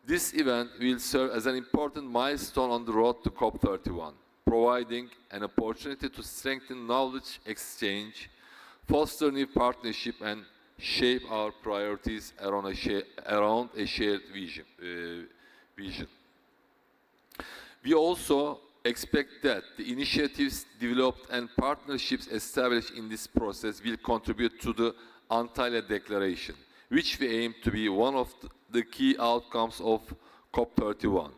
Speaker 9: This event will serve as an important milestone on the road to COP31, providing an opportunity to strengthen knowledge exchange, foster new partnership, and shape our priorities around a shared vision. We also expect that the initiatives developed and partnerships established in this process will contribute to the Antalya Declaration, which we aim to be one of the key outcomes of COP31.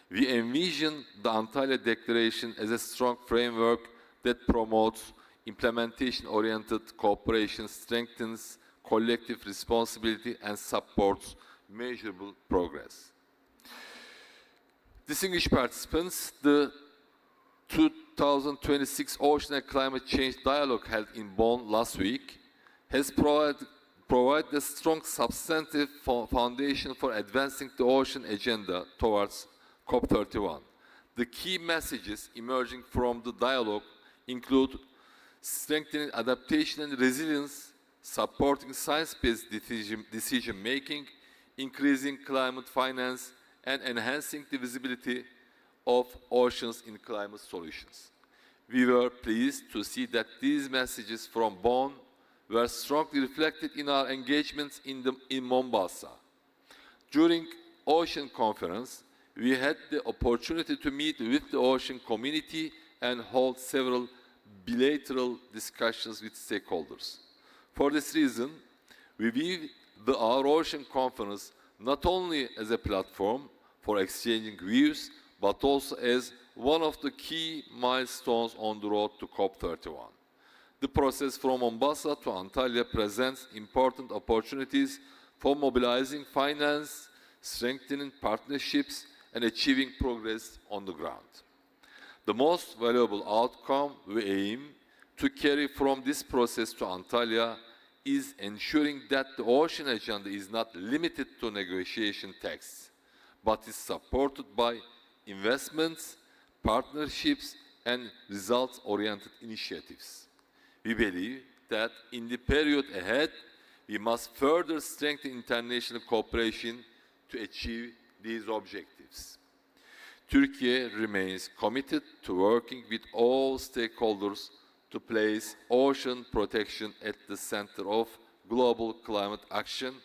Speaker 9: We envision the Antalya Declaration as a strong framework that promotes implementation-oriented cooperation, strengthens collective responsibility, and supports measurable progress. Distinguished participants, the 2026 Ocean and Climate Change Dialogue held in Bonn last week has provided a strong substantive foundation for advancing the ocean agenda towards COP31. The key messages emerging from the dialogue include strengthening adaptation and resilience, supporting science-based decision-making, increasing climate finance, and enhancing the visibility of oceans in climate solutions. We were pleased to see that these messages from Bonn were strongly reflected in our engagements in Mombasa. During Ocean Conference, we had the opportunity to meet with the ocean community and hold several bilateral discussions with stakeholders. For this reason, we view our Ocean Conference not only as a platform for exchanging views, but also as one of the key milestones on the road to COP31. The process from Mombasa to Antalya presents important opportunities for mobilizing finance, strengthening partnerships, and achieving progress on the ground. The most valuable outcome we aim to carry from this process to Antalya is ensuring that the ocean agenda is not limited to negotiation texts, but is supported by investments, partnerships, and results-oriented initiatives. We believe that in the period ahead, we must further strengthen international cooperation to achieve these objectives. Turkey remains committed to working with all stakeholders to place ocean protection at the center of global climate action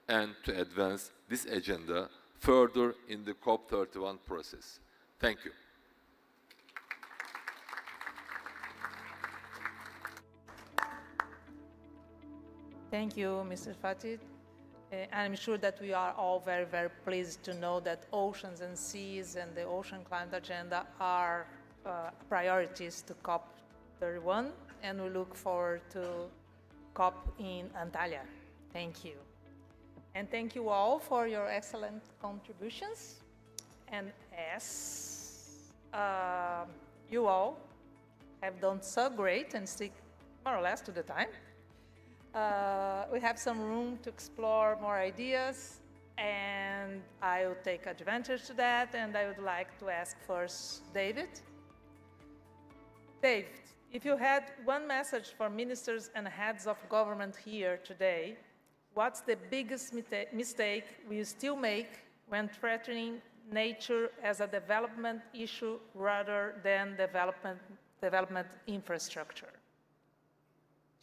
Speaker 9: and to advance this agenda further in the COP31 process. Thank you.
Speaker 3: Thank you, Mr. Fatih. I'm sure that we are all very, very pleased to know that oceans and seas and the ocean climate agenda are priorities to COP31, and we look forward to COP in Antalya. Thank you. And thank you all for your excellent contributions. And as you all have done so great and stick more or less to the time, we have some room to explore more ideas, and I will take advantage of that, and I would like to ask first David. David, if you had one message for ministers and heads of government here today, what's the biggest mistake we still make when threatening nature as a development issue rather than development infrastructure?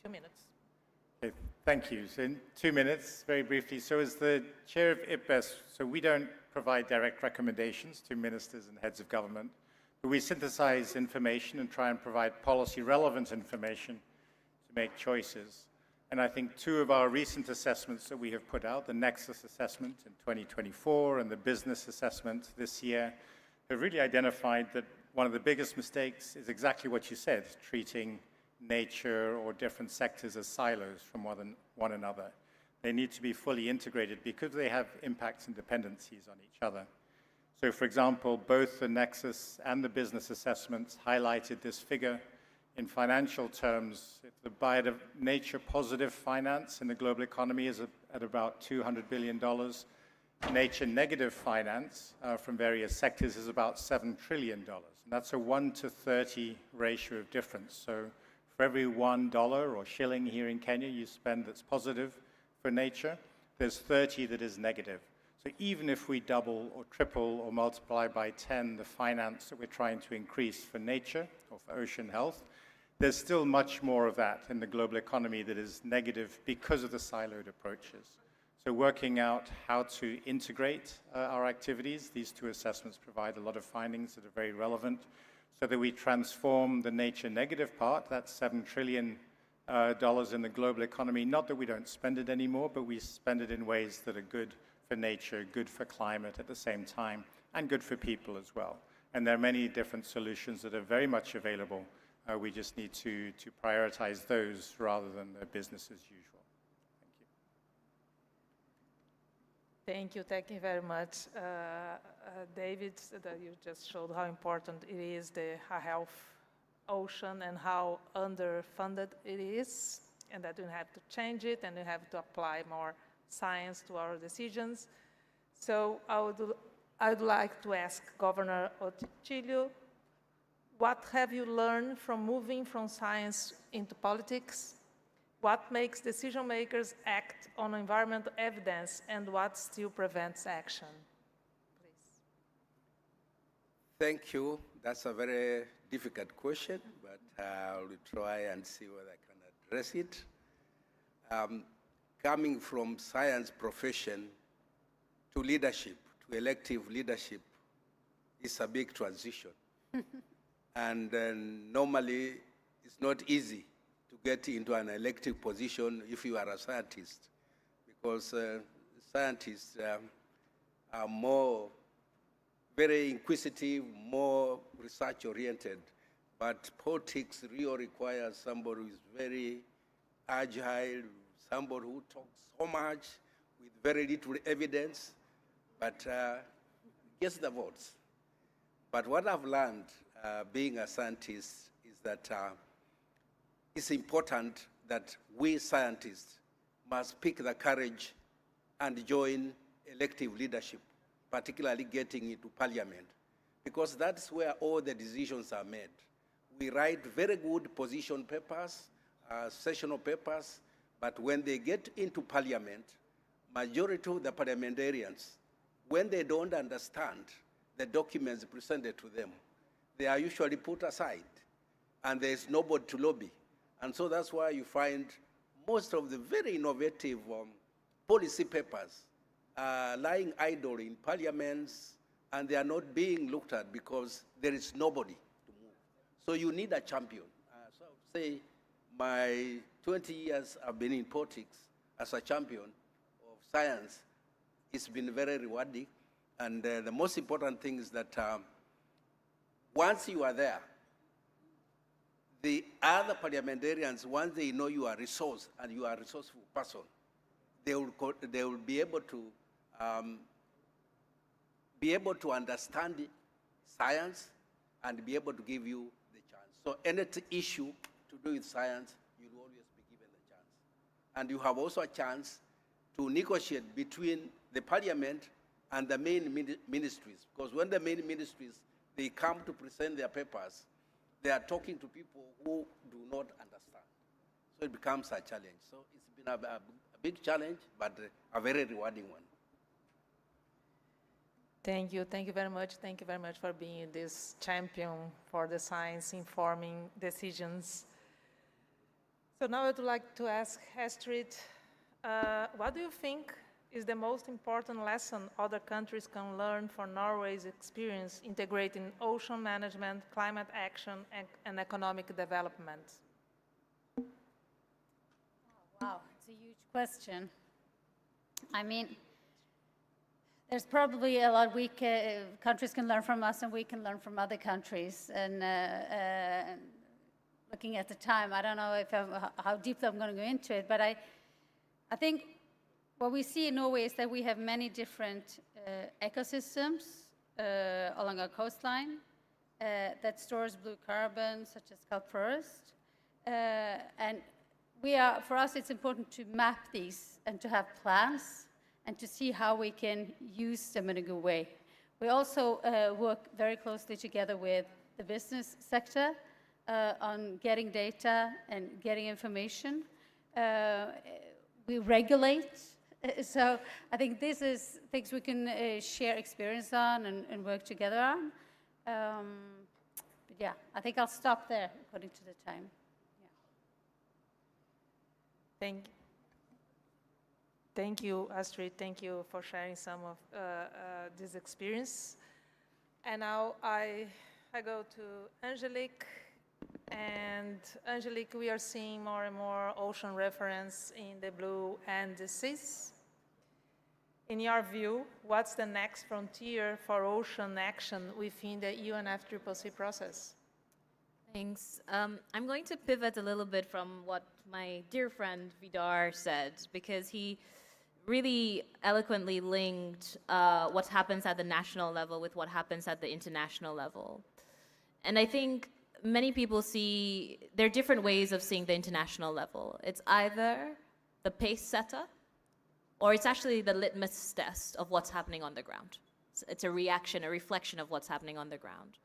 Speaker 3: 2 minutes.
Speaker 4: Okay, thank you. So in 2 minutes, very briefly, so as the chair of IPBES, so we don't provide direct recommendations to ministers and heads of government, but we synthesize information and try and provide policy-relevant information to make choices. And I think 2 of our recent assessments that we have put out, the Nexus assessment in 2024 and the business assessment this year, have really identified that one of the biggest mistakes is exactly what you said, treating nature or different sectors as silos from one another. They need to be fully integrated because they have impacts and dependencies on each other. So for example, both the Nexus and the business assessments highlighted this figure. In financial terms, the nature positive finance in the global economy is at about $200 billion. Nature negative finance from various sectors is about $7 trillion. And that's a 1 to 30 ratio of difference. So for every $1 or shilling here in Kenya you spend that's positive for nature, there's 30 that is negative. So even if we double or triple or multiply by 10 the finance that we're trying to increase for nature or for ocean health, there's still much more of that in the global economy that is negative because of the siloed approaches. So working out how to integrate our activities, these two assessments provide a lot of findings that are very relevant, so that we transform the nature negative part, that's $7 trillion in the global economy. Not that we don't spend it anymore, but we spend it in ways that are good for nature, good for climate at the same time, and good for people as well. And there are many different solutions that are very much available. We just need to prioritize those rather than the business as usual.
Speaker 3: Thank you very much, David, that you just showed how important it is, the health ocean, and how underfunded it is, and that we have to change it, and we have to apply more science to our decisions. So I'd like to ask Governor Oticilio, what have you learned from moving from science into politics? What makes decision makers act on environmental evidence, and what still prevents action? Please.
Speaker 5: Thank you. That's a very difficult question, but I'll try and see whether I can address it. Coming from science profession to leadership, to elective leadership, is a big transition. And normally, it's not easy to get into an elective position if you are a scientist, because scientists are more very inquisitive, more research-oriented. But politics really requires somebody who is very agile, somebody who talks so much with very little evidence, but gets the votes. But what I've learned being a scientist is that it's important that we scientists must pick the courage and join elective leadership, particularly getting into parliament, because that's where all the decisions are made. We write very good position papers, sessional papers, but when they get into parliament, majority of the parliamentarians, when they don't understand the documents presented to them, they are usually put aside, and there's nobody to lobby. And so that's why you find most of the very innovative policy papers lying idle in parliaments, and they are not being looked at because there is nobody to move. So you need a champion. So I would say my 20 years I've been in politics as a champion of science. It's been very rewarding. And the most important thing is that once you are there, the other parliamentarians, once they know you are a resource and you are a resourceful person, they will be able to understand science and be able to give you the chance. So any issue to do with science, you'll always be given the chance. And you have also a chance to negotiate between the parliament and the main ministries, because when the main ministries, they come to present their papers, they are talking to people who do not understand. So it becomes a challenge. So it's been a big challenge, but a very rewarding one.
Speaker 3: Thank you very much. Thank you very much for being this champion for the science informing decisions. So now I'd like to ask Astrid, what do you think is the most important lesson other countries can learn from Norway's experience integrating ocean management, climate action, and economic development?
Speaker 6: Oh, wow, it's a huge question. I mean, there's probably a lot countries can learn from us, and we can learn from other countries. And looking at the time, I don't know how deeply I'm going to go into it, but I think what we see in Norway is that we have many different ecosystems along our coastline that stores blue carbon, such as kelp forest. And for us, it's important to map these and to have plans and to see how we can use them in a good way. We also work very closely together with the business sector on getting data and getting information. We regulate So I think this is things we can share experience on and work together on. But yeah, I think I'll stop there according to the time. Yeah.
Speaker 3: Thank you, Astrid. Thank you for sharing some of this experience. And now I go to Angelique. And Angelique, we are seeing more and more ocean reference in the blue and the seas. In your view, what's the next frontier for ocean action within the UNFCCC process?
Speaker 7: Thanks. I'm going to pivot a little bit from what my dear friend Vidar said, because he really eloquently linked what happens at the national level with what happens at the international level. And I think many people there are different ways of seeing the international level. It's either the pace setter, or it's actually the litmus test of what's happening on the ground. It's a reaction, a reflection of what's happening on the ground.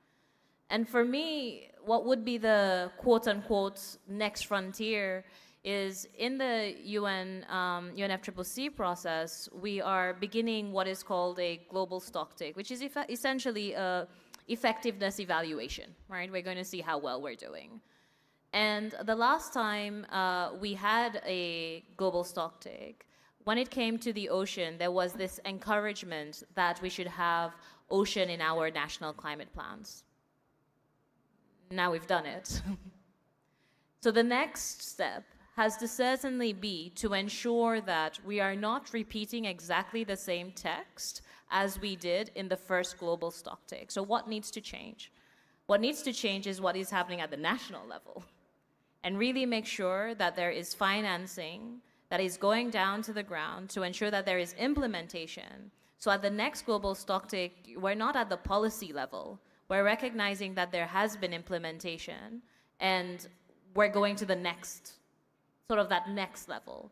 Speaker 7: And for me, what would be the quote-unquote next frontier is in the UNFCCC process, we are beginning what is called a global stocktake, which is essentially a effectiveness evaluation, right? We're going to see how well we're doing. And the last time we had a global stocktake, when it came to the ocean, there was this encouragement that we should have ocean in our national climate plans. Now we've done it. So the next step has to certainly be to ensure that we are not repeating exactly the same text as we did in the first global stocktake. So what needs to change? What needs to change is what is happening at the national level, and really make sure that there is financing that is going down to the ground to ensure that there is implementation. So at the next global stocktake, we're not at the policy level. We're recognizing that there has been implementation, and we're going to the next, sort of that next level.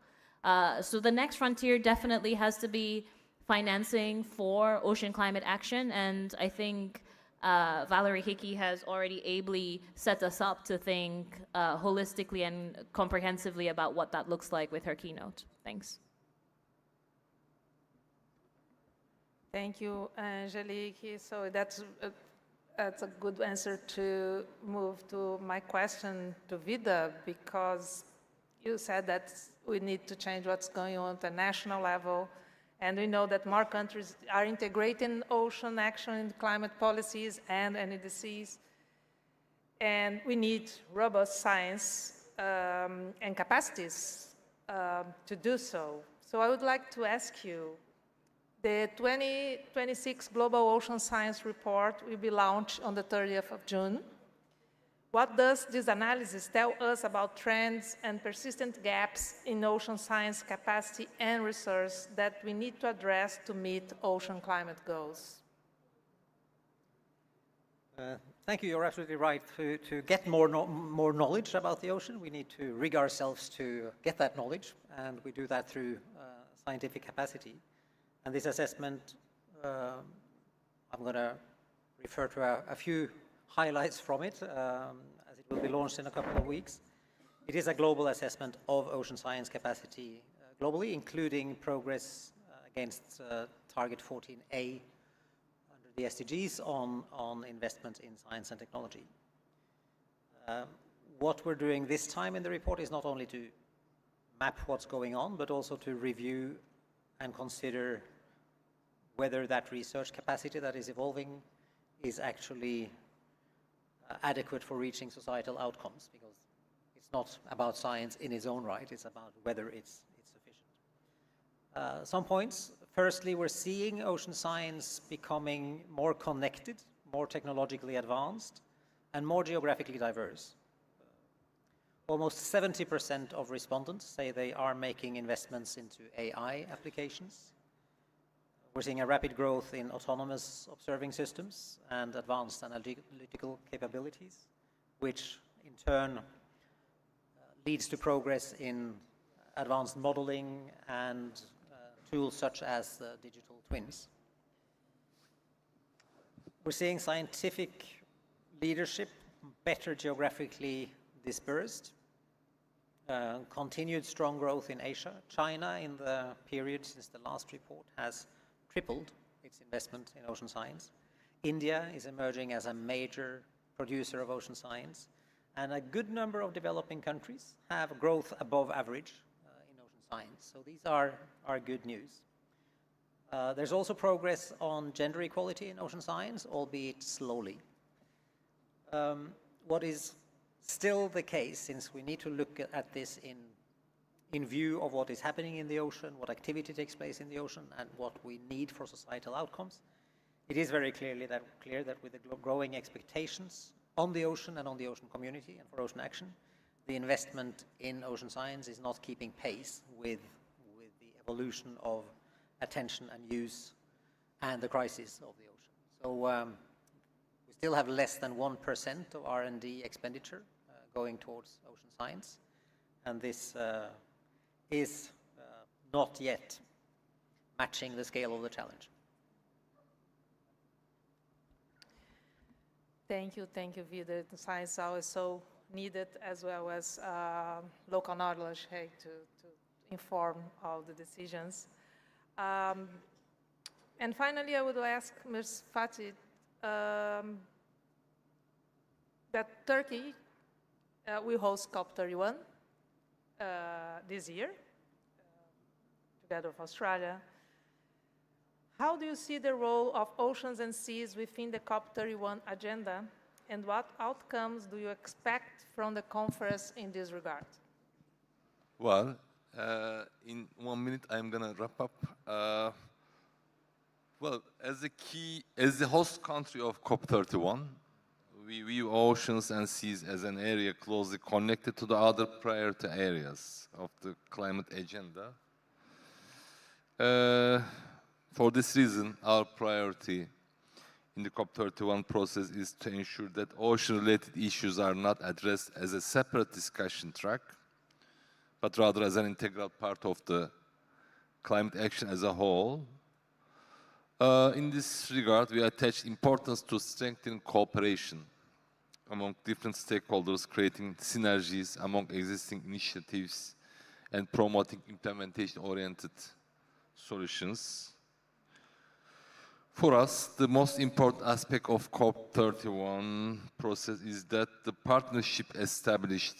Speaker 7: So the next frontier definitely has to be financing for ocean climate action, and I think Valerie Hickey has already ably set us up to think holistically and comprehensively about what that looks like with her keynote. Thanks.
Speaker 3: Thank you, Angelique. So that's a good answer to move to my question to Vida, because you said that we need to change what's going on at the national level, and we know that more countries are integrating ocean action in climate policies and NDCs, and we need robust science and capacities to do so. So I would like to ask you, the 2026 Global Ocean Science Report will be launched on the 30th of June. What does this analysis tell us about trends and persistent gaps in ocean science capacity and research that we need to address to meet ocean climate goals?
Speaker 8: Thank you. You're absolutely right. To get more knowledge about the ocean, we need to rig ourselves to get that knowledge, and we do that through scientific capacity. And this assessment, I'm going to refer to a few highlights from it, as it will be launched in a couple of weeks. It is a global assessment of ocean science capacity globally, including progress against Target 14A under the SDGs on investment in science and technology. What we're doing this time in the report is not only to map what's going on, but also to review and consider whether that research capacity that is evolving is actually adequate for reaching societal outcomes, because it's not about science in its own right, it's about whether it's sufficient. Some points. Firstly, we're seeing ocean science becoming more connected, more technologically advanced, and more geographically diverse. Almost 70% of respondents say they are making investments into AI applications. We're seeing a rapid growth in autonomous observing systems and advanced analytical capabilities, which in turn leads to progress in advanced modeling and tools such as digital twins. We're seeing scientific leadership better geographically dispersed. continued strong growth in Asia. China, in the period since the last report, has tripled its investment in ocean science. India is emerging as a major producer of ocean science, and a good number of developing countries have growth above average in ocean science. So these are good news. There's also progress on gender equality in ocean science, albeit slowly. What is still the case, since we need to look at this in view of what is happening in the ocean, what activity takes place in the ocean, and what we need for societal outcomes, it is very clear that with the growing expectations on the ocean and on the ocean community and for ocean action, the investment in ocean science is not keeping pace with the evolution of attention and use and the crisis of the ocean. So we still have less than 1% of R&D expenditure going towards ocean science, and this is not yet matching the scale of the challenge.
Speaker 3: Thank you, Vida. The science is always so needed, as well as local knowledge to inform all the decisions. And finally, I would ask Ms. Fatih that Turkey will host COP31 this year, together with Australia. How do you see the role of oceans and seas within the COP31 agenda, and what outcomes do you expect from the conference in this regard?
Speaker 9: Well, in 1 minute, I'm gonna wrap up. Well, as the host country of COP31, we view oceans and seas as an area closely connected to the other priority areas of the climate agenda. For this reason, our priority in the COP31 process is to ensure that ocean-related issues are not addressed as a separate discussion track, but rather as an integral part of the climate action as a whole. In this regard, we attach importance to strengthening cooperation among different stakeholders, creating synergies among existing initiatives, and promoting implementation-oriented solutions. For us, the most important aspect of COP31 process is that the partnership established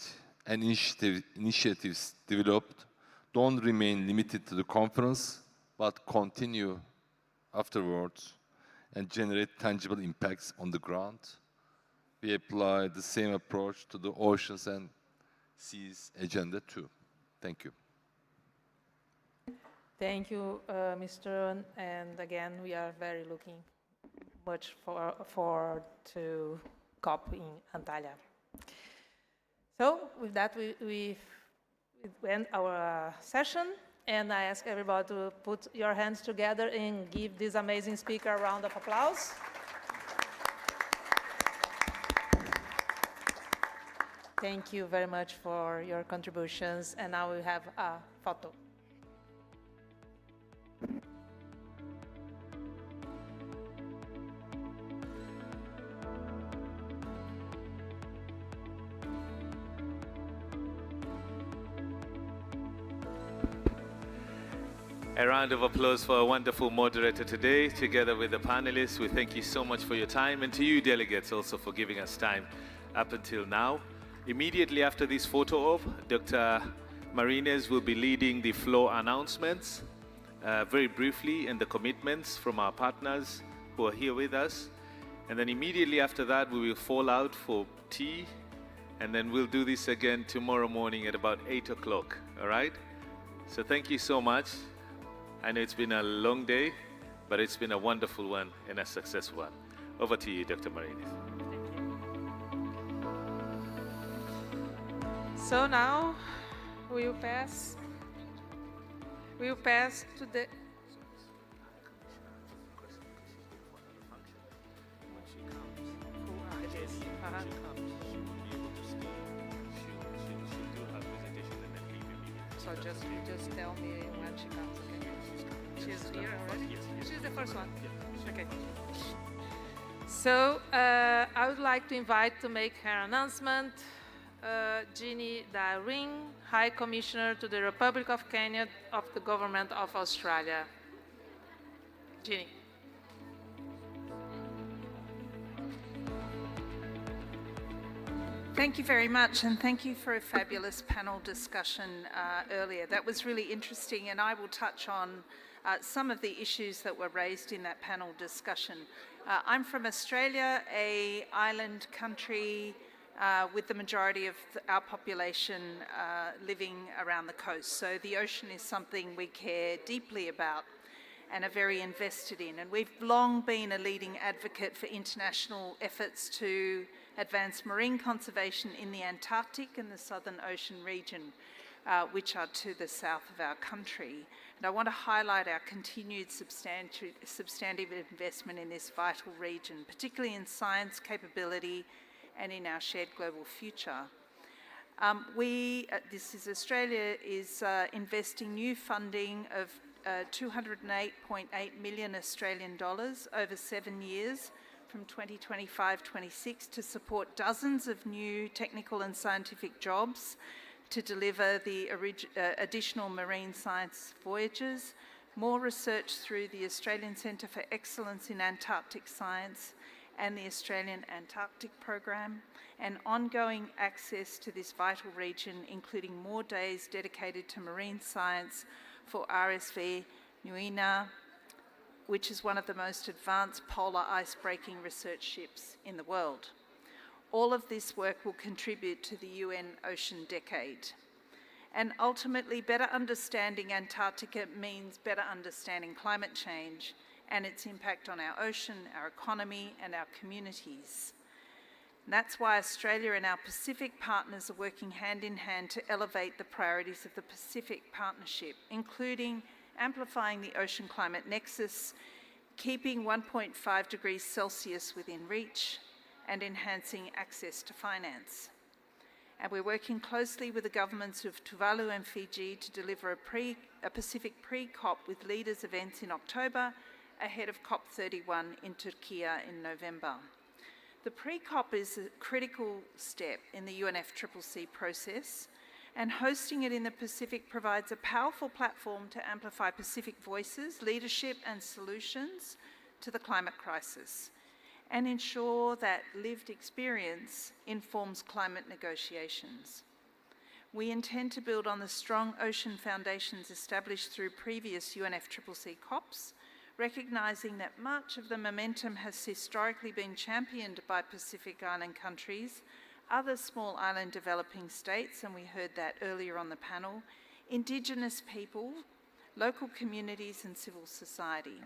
Speaker 9: and initiatives developed don't remain limited to the conference, but continue afterwards and generate tangible impacts on the ground. We apply the same approach to the oceans and seas agenda too. Thank you.
Speaker 3: Thank you, Mr. Owen. And again, we are very looking much forward to COP in Antalya. So with that, we end our session, and I ask everybody to put your hands together and give this amazing speaker a round of applause. Thank you very much for your contributions, and now we have a photo.
Speaker 2: A round of applause for a wonderful moderator today. Together with the panelists, we thank you so much for your time, and to you delegates also for giving us time up until now. Immediately after this photo op, Dr. Marines will be leading the floor announcements very briefly, and the commitments from our partners who are here with us. And then immediately after that, we will fall out for tea, and then we'll do this again tomorrow morning at about 8 o'clock, all right? So thank you so much. I know it's been a long day, but it's been a wonderful one and a successful one. Over to you, Dr. Marines.
Speaker 3: So now we'll pass to the So just tell me when she comes, okay? She's here already? She's the first one? Okay. So I would like to invite to make her announcement Jeannie Darwin, High Commissioner to the Republic of Kenya of the Government of Australia. Jeannie.
Speaker 10: Thank you very much, and thank you for a fabulous panel discussion earlier. That was really interesting, and I will touch on some of the issues that were raised in that panel discussion. I'm from Australia, an island country with the majority of our population living around the coast. So the ocean is something we care deeply about and are very invested in. And we've long been a leading advocate for international efforts to advance marine conservation in the Antarctic and the Southern Ocean region, which are to the south of our country. And I want to highlight our continued substantive investment in this vital region, particularly in science capability and in our shared global future. Australia is investing new funding of 208.8 million Australian dollars over 7 years from 2025-26 to support dozens of new technical and scientific jobs to deliver the additional marine science voyages, more research through the Australian Centre for Excellence in Antarctic Science and the Australian Antarctic Program, and ongoing access to this vital region, including more days dedicated to marine science for RSV Nuina, which is one of the most advanced polar ice-breaking research ships in the world. All of this work will contribute to the UN Ocean Decade. And ultimately, better understanding Antarctica means better understanding climate change and its impact on our ocean, our economy, and our communities. And that's why Australia and our Pacific partners are working hand in hand to elevate the priorities of the Pacific Partnership, including amplifying the ocean climate nexus, keeping 1.5 degrees Celsius within reach, and enhancing access to finance. And we're working closely with the governments of Tuvalu and Fiji to deliver a Pacific pre-COP with leaders events in October ahead of COP31 in Turkey in November. The pre-COP is a critical step in the UNFCCC process, and hosting it in the Pacific provides a powerful platform to amplify Pacific voices, leadership and solutions to the climate crisis, and ensure that lived experience informs climate negotiations. We intend to build on the strong ocean foundations established through previous UNFCCC COPs, recognising that much of the momentum has historically been championed by Pacific Island countries, other small island developing states, and we heard that earlier on the panel, Indigenous people, local communities and civil society.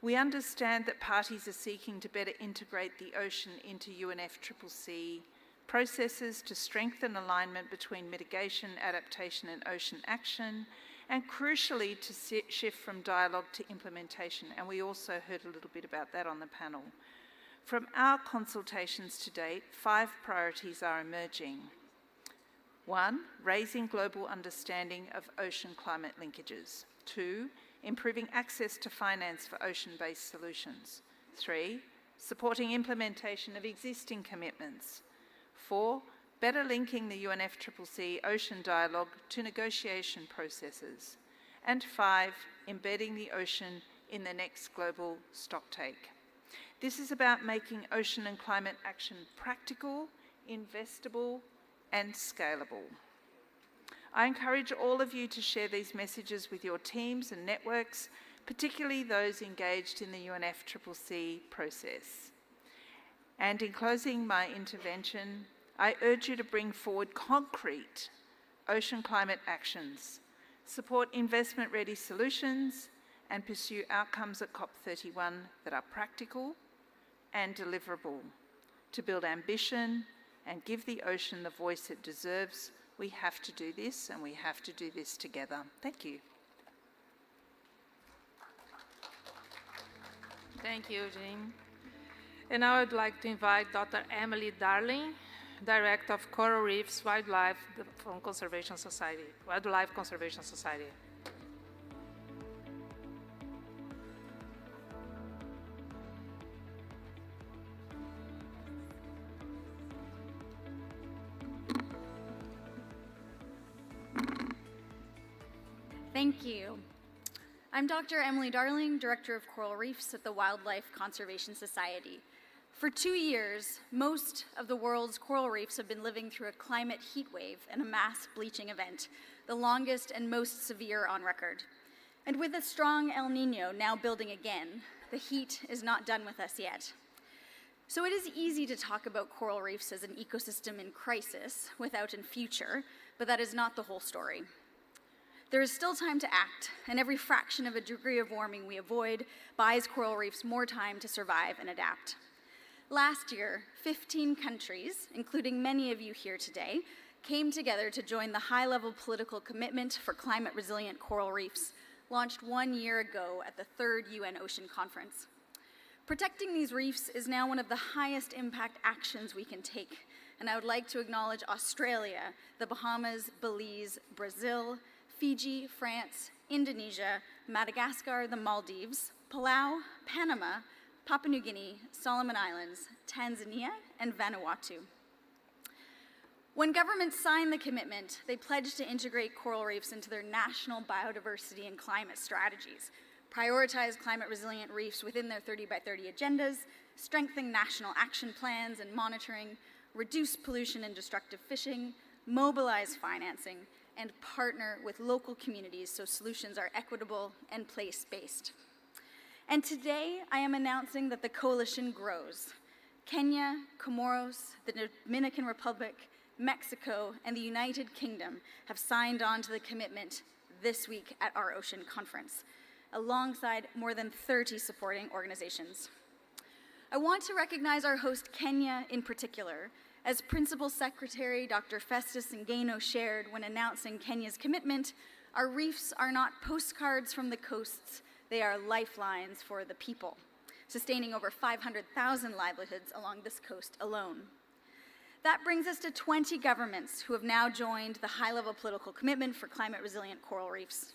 Speaker 10: We understand that parties are seeking to better integrate the ocean into UNFCCC processes to strengthen alignment between mitigation, adaptation and ocean action, and crucially to shift from dialogue to implementation. And we also heard a little bit about that on the panel. From our consultations to date, 5 priorities are emerging. 1, raising global understanding of ocean climate linkages. 2, improving access to finance for ocean-based solutions. 3, supporting implementation of existing commitments. 4, better linking the UNFCCC Ocean Dialogue to negotiation processes. And 5, embedding the ocean in the next global stocktake. This is about making ocean and climate action practical, investable, and scalable. I encourage all of you to share these messages with your teams and networks, particularly those engaged in the UNFCCC process. And in closing my intervention, I urge you to bring forward concrete ocean climate actions, support investment-ready solutions, and pursue outcomes at COP31 that are practical and deliverable. To build ambition and give the ocean the voice it deserves, we have to do this, and we have to do this together. Thank you.
Speaker 3: Thank you, Jean. And now I'd like to invite Dr. Emily Darling, Director of Coral Reefs Wildlife Conservation Society.
Speaker 11: Thank you. I'm Dr. Emily Darling, Director of Coral Reefs at the Wildlife Conservation Society. For 2 years, most of the world's coral reefs have been living through a climate heat wave and a mass bleaching event, the longest and most severe on record. And with a strong El Nino now building again, the heat is not done with us yet. So it is easy to talk about coral reefs as an ecosystem in crisis without in future, but that is not the whole story. There is still time to act, and every fraction of a degree of warming we avoid buys coral reefs more time to survive and adapt. Last year, 15 countries, including many of you here today, came together to join the high-level political commitment for climate-resilient coral reefs, launched 1 year ago at the 3rd UN Ocean Conference. Protecting these reefs is now one of the highest impact actions we can take, and I would like to acknowledge Australia, the Bahamas, Belize, Brazil, Fiji, France, Indonesia, Madagascar, the Maldives, Palau, Panama, Papua New Guinea, Solomon Islands, Tanzania, and Vanuatu. When governments signed the commitment, they pledged to integrate coral reefs into their national biodiversity and climate strategies, prioritize climate-resilient reefs within their 30 by 30 agendas, strengthen national action plans and monitoring, reduce pollution and destructive fishing, mobilize financing, and partner with local communities so solutions are equitable and place-based. And today, I am announcing that the coalition grows. Kenya, Comoros, the Dominican Republic, Mexico, and the United Kingdom have signed on to the commitment this week at our Ocean Conference, alongside more than 30 supporting organizations. I want to recognize our host, Kenya, in particular. As Principal Secretary Dr. Festus Ngeno shared when announcing Kenya's commitment, our reefs are not postcards from the coasts, they are lifelines for the people, sustaining over 500,000 livelihoods along this coast alone. That brings us to 20 governments who have now joined the high-level political commitment for climate-resilient coral reefs.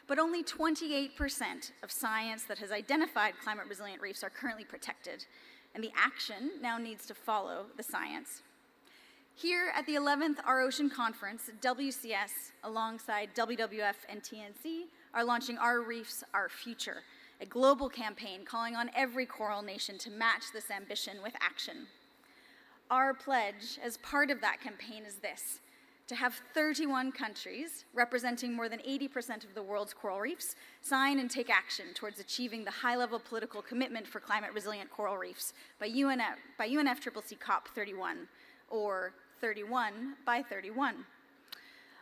Speaker 11: But only 28% of science that has identified climate-resilient reefs are currently protected, and the action now needs to follow the science. Here at the 11th Our Ocean Conference, WCS, alongside WWF and TNC, are launching Our Reefs, Our Future, a global campaign calling on every coral nation to match this ambition with action. Our pledge as part of that campaign is this: to have 31 countries, representing more than 80% of the world's coral reefs, sign and take action towards achieving the high-level political commitment for climate-resilient coral reefs by UNFCCC COP31, or 31 by 31.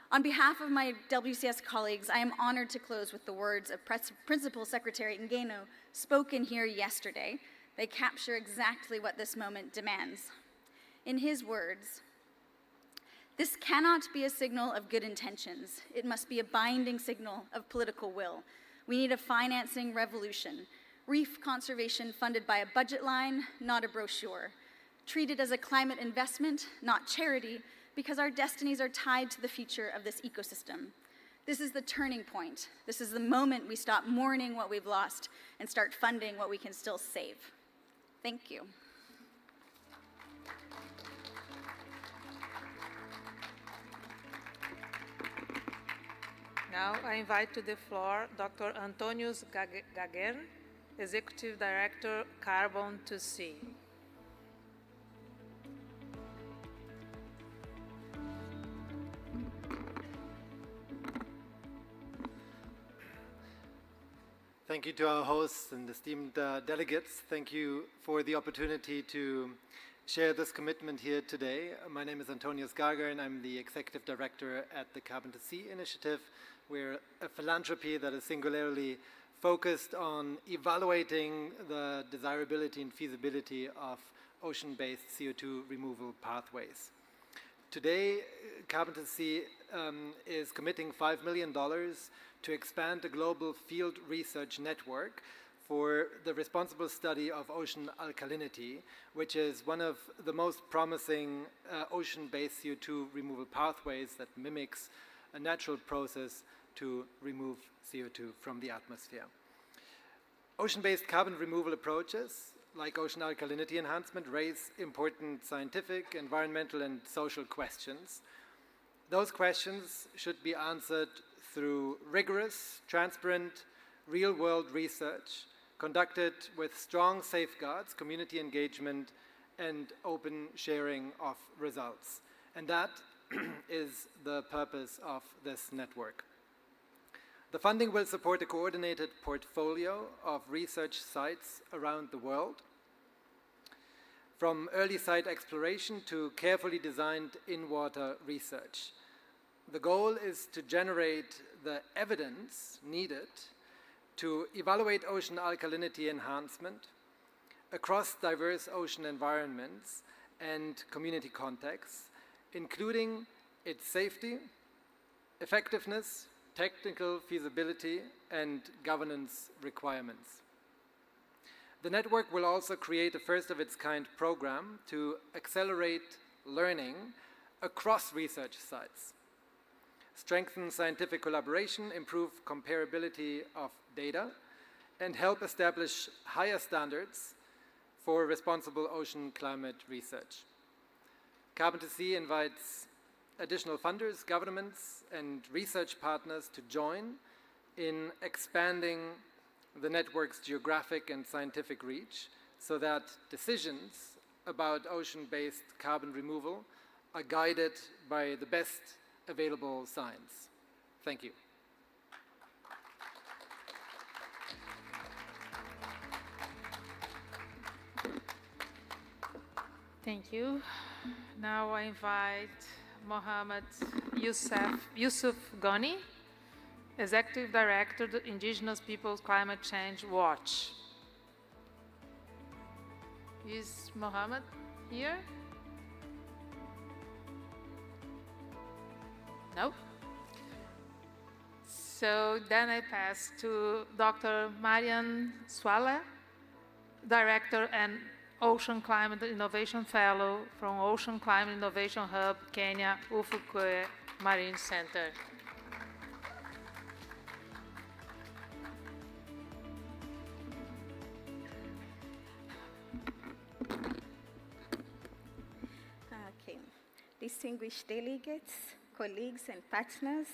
Speaker 11: On behalf of my WCS colleagues, I am honored to close with the words of Principal Secretary Ngeno, spoken here yesterday. They capture exactly what this moment demands. In his words, "This cannot be a signal of good intentions. It must be a binding signal of political will. We need a financing revolution. Reef conservation funded by a budget line, not a brochure. Treated as a climate investment, not charity, because our destinies are tied to the future of this ecosystem. This is the turning point. This is the moment we stop mourning what we've lost and start funding what we can still save." Thank you.
Speaker 3: Now I invite to the floor Dr. Antonius Gagern, Executive Director, Carbon to Sea.
Speaker 12: Thank you to our hosts and esteemed delegates. Thank you for the opportunity to share this commitment here today. My name is Antonius Gagern, and I'm the Executive Director at the Carbon to Sea initiative. We're a philanthropy that is singularly focused on evaluating the desirability and feasibility of ocean-based CO2 removal pathways. Today, Carbon to Sea is committing $5 million to expand a global field research network for the responsible study of ocean alkalinity, which is one of the most promising ocean-based CO2 removal pathways that mimics a natural process to remove CO2 from the atmosphere. Ocean-based carbon removal approaches, like ocean alkalinity enhancement, raise important scientific, environmental, and social questions. Those questions should be answered through rigorous, transparent, real-world research conducted with strong safeguards, community engagement, and open sharing of results. And that is the purpose of this network. The funding will support a coordinated portfolio of research sites around the world, from early site exploration to carefully designed in-water research. The goal is to generate the evidence needed to evaluate ocean alkalinity enhancement across diverse ocean environments and community contexts, including its safety, effectiveness, technical feasibility, and governance requirements. The network will also create a first-of-its-kind program to accelerate learning across research sites, strengthen scientific collaboration, improve comparability of data, and help establish higher standards for responsible ocean climate research. Carbon2Sea invites additional funders, governments, and research partners to join in expanding the network's geographic and scientific reach so that decisions about ocean-based carbon removal are guided by the best available science. Thank you.
Speaker 3: Thank you. Now I invite Mohammed Yusuf Ghani, Executive Director of the Indigenous Peoples Climate Change Watch. Is Mohammed here? No? So then I pass to Dr. Marian Swala, Director and Ocean Climate Innovation Fellow from Ocean Climate Innovation Hub, Kenya, Ufukwe Marine Center.
Speaker 13: Okay. Distinguished delegates, colleagues, and partners,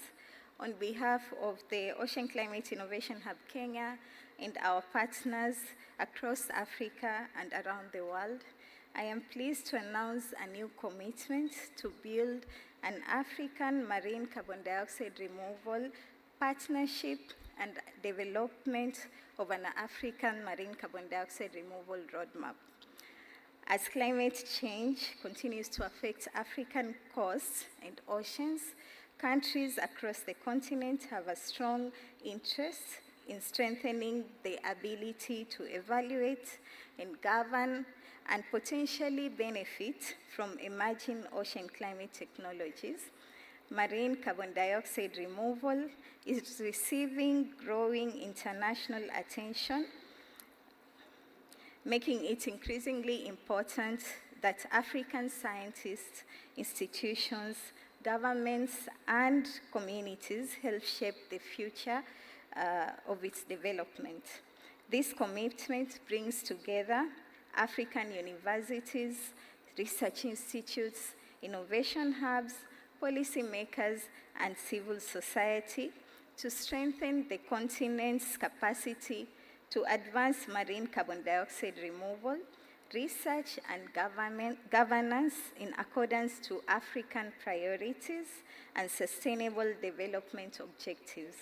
Speaker 13: on behalf of the Ocean Climate Innovation Hub Kenya and our partners across Africa and around the world, I am pleased to announce a new commitment to build an African marine carbon dioxide removal partnership and development of an African marine carbon dioxide removal roadmap. As climate change continues to affect African coasts and oceans, countries across the continent have a strong interest in strengthening the ability to evaluate and govern and potentially benefit from emerging ocean climate technologies. Marine carbon dioxide removal is receiving growing international attention, making it increasingly important that African scientists, institutions, governments, and communities help shape the future of its development. This commitment brings together African universities, research institutes, innovation hubs, policymakers, and civil society to strengthen the continent's capacity to advance marine carbon dioxide removal, research, and governance in accordance to African priorities and sustainable development objectives.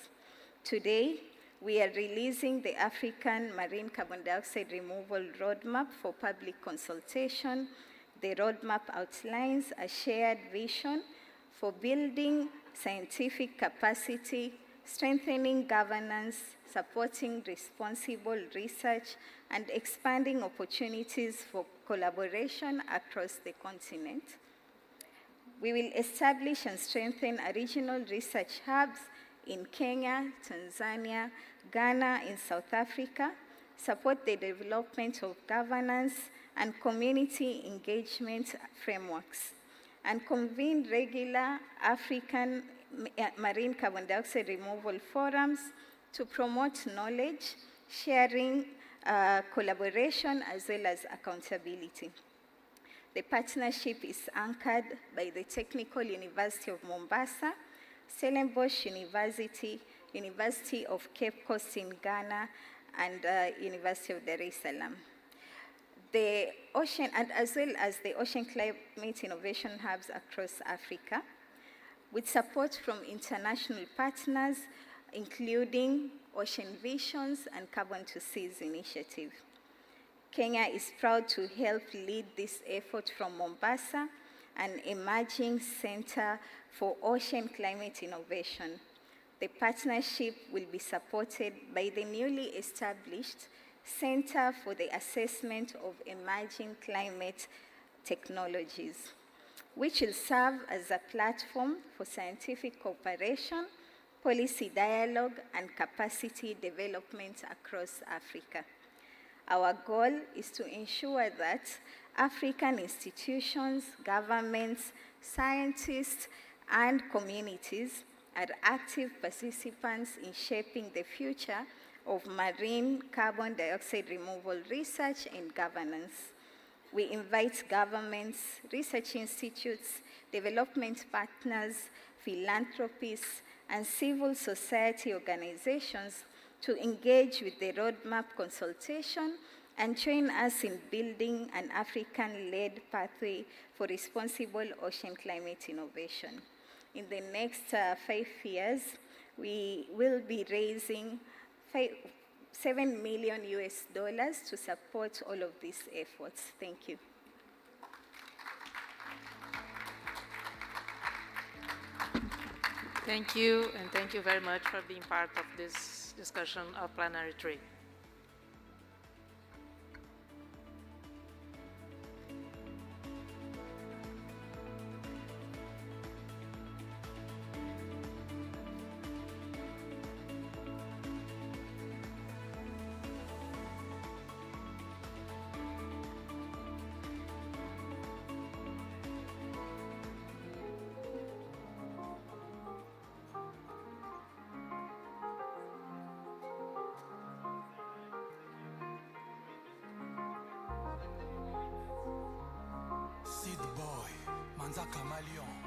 Speaker 13: Today, we are releasing the African Marine Carbon Dioxide Removal Roadmap for public consultation. The roadmap outlines a shared vision for building scientific capacity, strengthening governance, supporting responsible research, and expanding opportunities for collaboration across the continent. We will establish and strengthen regional research hubs in Kenya, Tanzania, Ghana, in South Africa, support the development of governance and community engagement frameworks, and convene regular African marine carbon dioxide removal forums to promote knowledge, sharing, collaboration, as well as accountability. The partnership is anchored by the Technical University of Mombasa, Stellenbosch University, University of Cape Coast in Ghana, and University of Dar es Salaam. The ocean, and as well as the Ocean Climate Innovation Hubs across Africa, with support from international partners, including Ocean Visions and Carbon to Seas initiative. Kenya is proud to help lead this effort from Mombasa, an emerging center for ocean climate innovation. The partnership will be supported by the newly established Center for the Assessment of Emerging Climate Technologies, which will serve as a platform for scientific cooperation, policy dialogue, and capacity development across Africa. Our goal is to ensure that African institutions, governments, scientists, and communities are active participants in shaping the future of marine carbon dioxide removal research and governance. We invite governments, research institutes, development partners, philanthropists, and civil society organizations to engage with the roadmap consultation and join us in building an African-led pathway for responsible ocean climate innovation. In the next 5 years, we will be raising $7 million to support all of these efforts. Thank you.
Speaker 3: Thank you, and thank you very much for being part of this discussion of Plenary 3.
Speaker 14: Seed boy, Manza Kamalion.